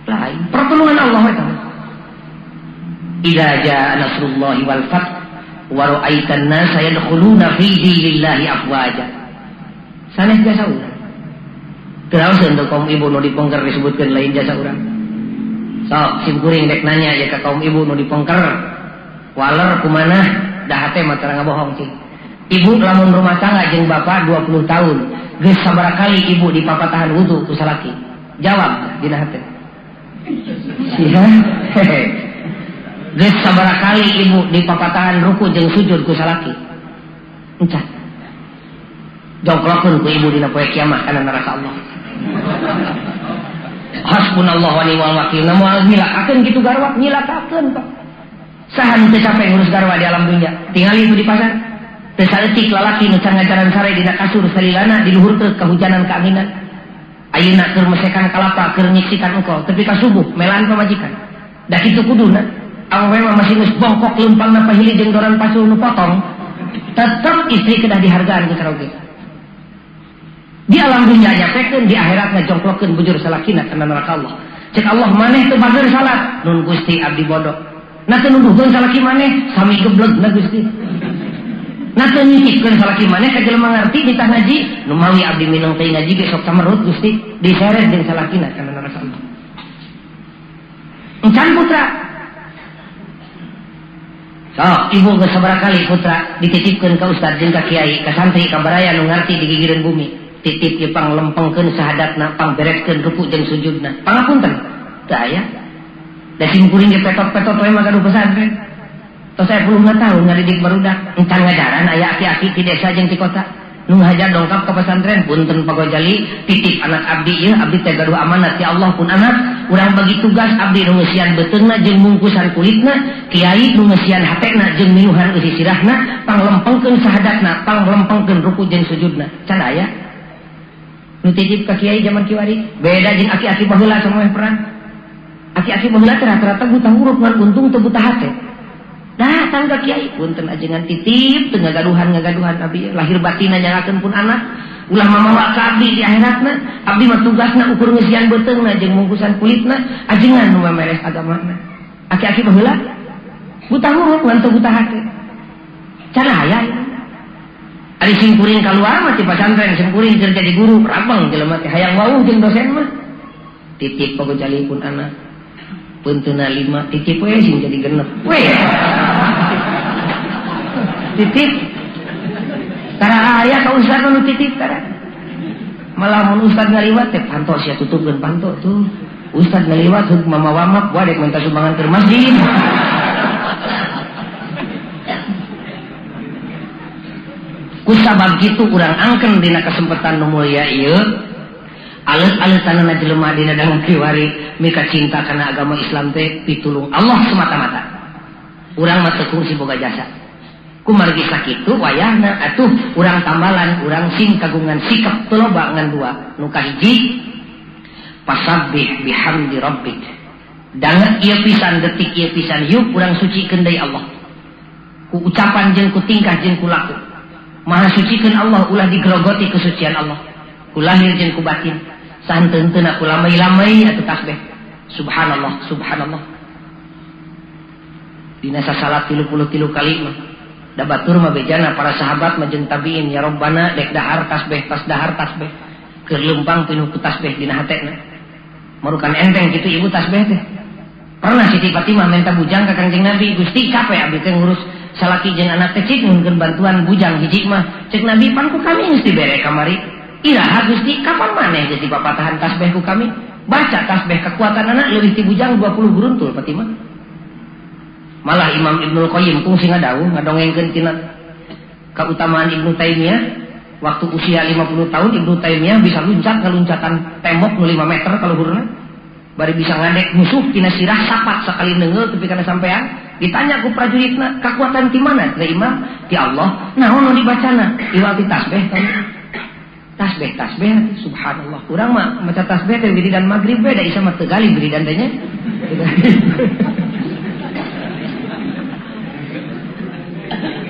Lain pertolongan Allah eta. Idza jaa nasrullahi wal fath wa ra'aitan nasa yadkhuluna fi dinillahi afwaja. Sanes jasa urang. Terus untuk kaum ibu nu dipongker disebutkeun lain jasa urang. Sok simkuring dek nanya ya ka kaum ibu nu dipongker. Waler kumanah dah hate mah tara ngabohong cing. Ibu lamun rumah tangga jeung bapak 20 tahun, geus sabaraha kali ibu dipapatahan wudu ku salaki? Jawab dina hate. Sia. Geus sabaraha kali ibu dipapatahan ruku jeung sujud ku salaki? Encan. Jongklokeun ku ibu dina poe kiamat kana neraka Allah. Hasbunallahu wa ni'mal wakil. Namun nyilakakeun kitu garwa, nyilakakeun Pak. Sahan teu capek ngurus garwa di alam dunya. Tingali itu di pasar. Teu saeutik lalaki nu can ngajaran sare dina kasur salilana di luhur teu kahujanan kaanginan. Ayeuna keur mesekan kalapa, keur nyiksikan engkau, tepi ka subuh melaan pamajikan. Da kitu kuduna. Awewe mah masih geus bongkok leumpangna pahili jeung doran pasul nu potong. Tetep istri kedah dihargaan ku saroge. Di alam dunia nyapekeun, di akhirat ngajongklokeun bujur salakina kana neraka Allah. Cek Allah maneh teu bager salat, nun Gusti abdi bodoh. Na teu nuduhkeun salaki maneh sami geblegna Gusti. Na teu nyicikeun salaki maneh ka jelema ngarti ditah ngaji, nu mawi abdi mineng teh ngaji ge sok samerut Gusti, diseret jeung salakina kana neraka Allah. Encan putra. Sok ibu geus sabaraha kali putra dititipkeun ka ustad jeung ka kiai, ka santri, ka baraya nu ngarti di gigireun bumi. Titip ieu pang lempengkeun sahadatna, pang bereskeun ruku jeung sujudna. Pangapunten. Teu aya. Da simkuring ge petot-petot we mah gaduh pesantren. Tos saya 10 tahun ngadidik barudak, encan ngajaran aya aki-aki ti desa jeung ti kota. Nu ngajar dongkap ka pesantren, punten Pak Gojali, titip anak abdi ieu, abdi teh gaduh amanat ti Allah pun anak, urang bagi tugas abdi nu ngeusian beuteungna jeung mungkusan kulitna, kiai nu ngeusian hatena jeung minuhan eusi sirahna, pang lempengkeun sahadatna, pang lempengkeun ruku jeung sujudna. Can aya? Nu titip ka kiai zaman kiwari beda jeung aki-aki baheula samoeh perang. Aki-aki baheula teh rata-rata buta huruf ngan untung teu buta hate. Datang ka kiai punten ajengan titip teu ngagaduhan abdi lahir batinna nyalakeun pun anak ulah mamawa ka abdi di akhiratna. Abdi mah tugasna ukur ngeusian beuteungna jeung mungkusan kulitna ajengan nu memeres agamana. Aki-aki baheula buta huruf ngan teu buta hate. Can aya ya. Ari simkuring kaluar mah ti pesantren simkuring keur jadi guru rabang jelema teh hayang wauh jeung dosen mah. Titip Pak Gojali pun anak. Punteuna 5 titip we sing jadi genep. We. Titip. Tara aya ka ustad nu titip tara. Malah mun ustad ngaliwat teh panto sia tutupkeun panto tuh. Ustad ngaliwat heuk mamawamak wadek minta sumbangan ke masjid. Kusabab kitu urang angken dina kesempatan nu mulia ieu alet-aletanna jelema dina dangu kiwari mika cinta kana agama Islam teh pitulung Allah semata-mata. Urang mah teu kungsi boga jasa. Kumargi sakitu wayahna atuh urang tambalan urang sing kagungan sikap teu loba ngan dua. Nu kahiji pasabbih bihamdi rabbik. Danget ieu pisan detik ieu pisan yuk urang sucikeun deui Allah. Ku ucapan jeung ku tingkah jeung ku laku. Maha sucikeun Allah ulah digrogoti kesucian Allah. Ku lahir jeung ku batin. Santeunteuna ku lamai-lamai atuh tasbih. Subhanallah, subhanallah. Dina sasalat 33 kali mah. Da batur mah bejana para sahabat mah jeung tabiin ya Rabbana dek dahar tasbih, tas dahar tasbih. Keur leumpang pinuh ku tasbih dina hatena. Marukan enteng kitu ibu tasbih teh. Pernah Siti Fatimah minta bujang ka Kangjeng Nabi, Gusti capek abdi teh ngurus salaki jeung anak teh cik nungkeun bantuan bujang hiji mah. Cek Nabi pan ku kami mesti bere kamari. Iraha Gusti kapan maneh jadi papatahan tasbih ku kami? Baca tasbih kekuatan anak leuwih ti bujang 20 guruntul Fatimah. Malah Imam Ibnul Qayyim kungsi ngadawuh ngadongengkeun tina keutamaan Ibnu Taimiyah. Waktu usia 50 tahun Ibnu Taimiyah bisa luncat ngeluncatan tembok 5 meter kalau hurna. Bari bisa ngadek musuh tina sirah sapat sekali neungeul tepi kana sampean. Ditanya ku prajuritna, kakuatan ti mana? Teh Imam, ti Allah. Naon nu dibacana? Iwal ti tasbih kan. Tasbih subhanallah. Urang mah maca tasbih teh wiridan magrib beda isa mah teu gali wiridan teh nya.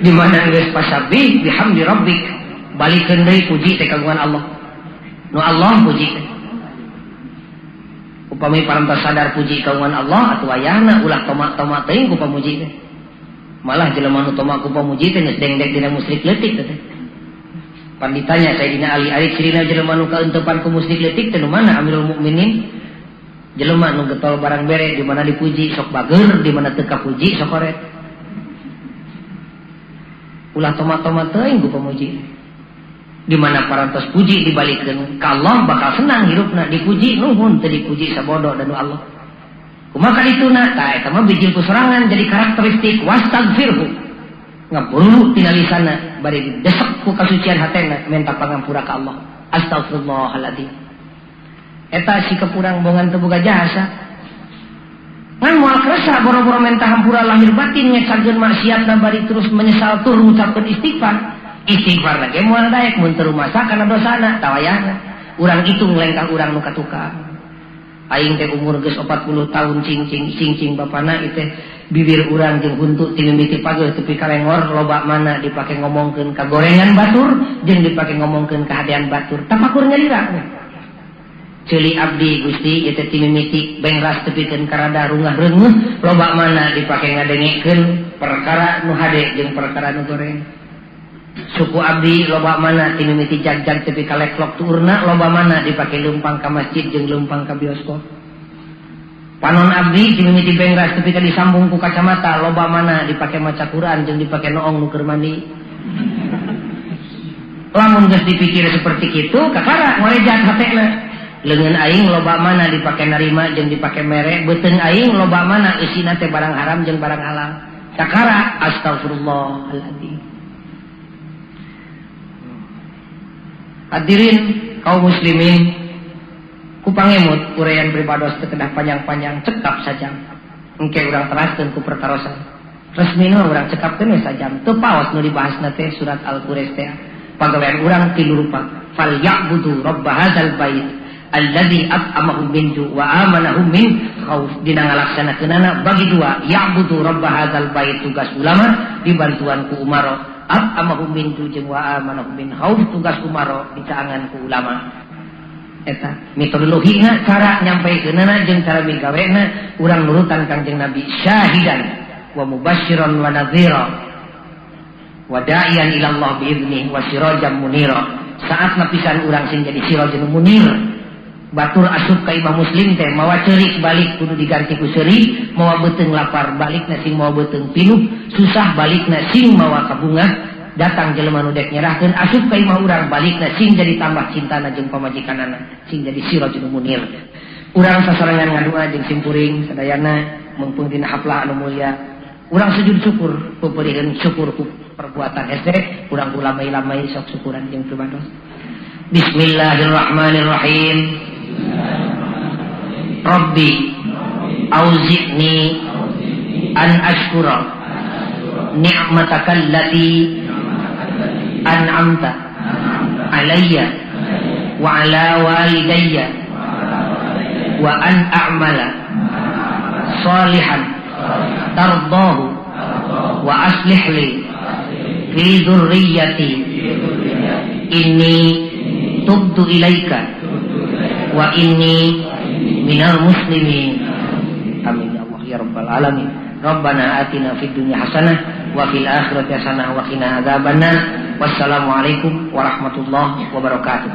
Di mana geus pasabbih bihamdi rabbik. Balikeun deui puji teh kagungan Allah. Nu Allah puji teh. Upami parantos sadar puji kagungan Allah atuh ayana ulah tomak-tomak teuing ku pamuji teh. Malah jelema nu tomak ku pamuji teh geus dengdek dina musyrik leutik teh. Pan ditanya Sayyidina Ali, ari cirina jelema nu kaentepan ku musyrik leutik teh nu mana Amirul Mukminin? Jelema nu getol barang bere di mana dipuji sok bageur, di mana teu kapuji sok koret. Ulah tomak-tomak teuing ku pamuji. Di mana parantos puji dibalikeun ka Allah bakal senang hirupna, dipuji nuhun teu dipuji sabodo dan Allah. Kumaha dituna tah eta mah bijil kusorangan jadi karakteristik wastagfirhu. Ngabulu tina lisanna bari didesek ku kasucian hatena minta pangampura ka Allah. Astagfirullahaladzim. Eta sikap urang bongan teu boga jasa. Ngan moal kerasa boro-boro minta hampura lahir batin ngecageun maksiatna bari terus menyesal tur ngucapkeun istighfar. Istighfar lagi moal daek mun teu rumasak kana dosana tawayahna. Urang itu nglengkah urang nu katukang. Aing teh umur geus 40 tahun cing bapana ieu teh bibir urang jeung huntu ti mimiti pageuh tepi kalengor loba mana dipake ngomongkeun ka gorengan batur jeung dipake ngomongkeun ka hadean batur. Tapakur nyalira. Ceuli abdi Gusti ieu teh ti mimiti bengras tepikeun ka rada rungah reunguh loba mana dipake ngadengekeun perkara nu hade jeung perkara nu goreng. Suku abdi loba mana tinu miti jag-jag tepi kaleklok tuurna loba mana dipake leumpang ka masjid jeung leumpang ka bioskop. Panon abdi tinu miti bengras tepi ka disambung ku kacamata loba mana dipake maca Quran jeung dipake noong nu keur mandi. Lamun geus dipikir seperti kitu kakara ngorejat hatena. Leungeun aing loba mana dipake narima jeung dipake mere, beuteung aing loba mana eusina teh barang haram jeung barang halal. Kakara astagfirullahaladzim. Hadirin kaum muslimin, ku pangemut uraian pribados teu kedah panjang-panjang cekap sajam. Engke urang teraskeun ku pertarosan. Resmina urang cekapkeun we sajam. Teu paos nu dibahasna teh surat Al-Quraish teh. Pagawean urang tilu rupa. Fal ya'budu rabb hadzal bait alladzi at'amahum min ju' wa amanahum min khauf. Dina ngalaksanakeunana bagi dua, ya'budu rabb hadzal bait tugas ulama dibantuan ku umaro. At'amahum min ju' jeung wa amanahum min khauf tugas umaro dicaangan ku ulama. Eta metodologina cara nyampaikeunana jeung cara migawena urang nurutan Kangjeng Nabi syahidan wa mubasysyiran wa nadhira wa da'iyan ila Allah bi'idznih wa sirajan munira. Saat napisan urang sing jadi sirajan munir. Batur asup ka Imam Muslim teh mawa ceurik balik kudu diganti ku seuri, mawa beuteung lapar balikna sing mawa beuteung pinuh, susah balikna sing mawa kabunga. Datang jelema nu dek nyerahkeun asup ka imah urang balikna sing jadi tambah cintana jeung pamajikanana sing jadi sirajul munir. Urang sasarangan ngadua jeung simpuring sadayana mumpung dina haflah anu mulya. Urang sujud syukur peupeulieun syukur ku perbuatan hese, urang ulamai-lamai sok syukuran jeung pribados. Bismillahirrahmanirrahim. Rabbi auzi'ni an ashkura ni'mataka allati an'amta alayya wa ala walidayya wa an a'mala salihan tardahu wa aslih li fi dhurriyyati inni tubtu ilaika wa inni minal muslimin. Amin ya Allah ya rabbal alamin. Rabbana atina fid dunya hasanah wa fil akhirati hasanah wa qina adzabannar. Wassalamualaikum warahmatullahi wabarakatuh.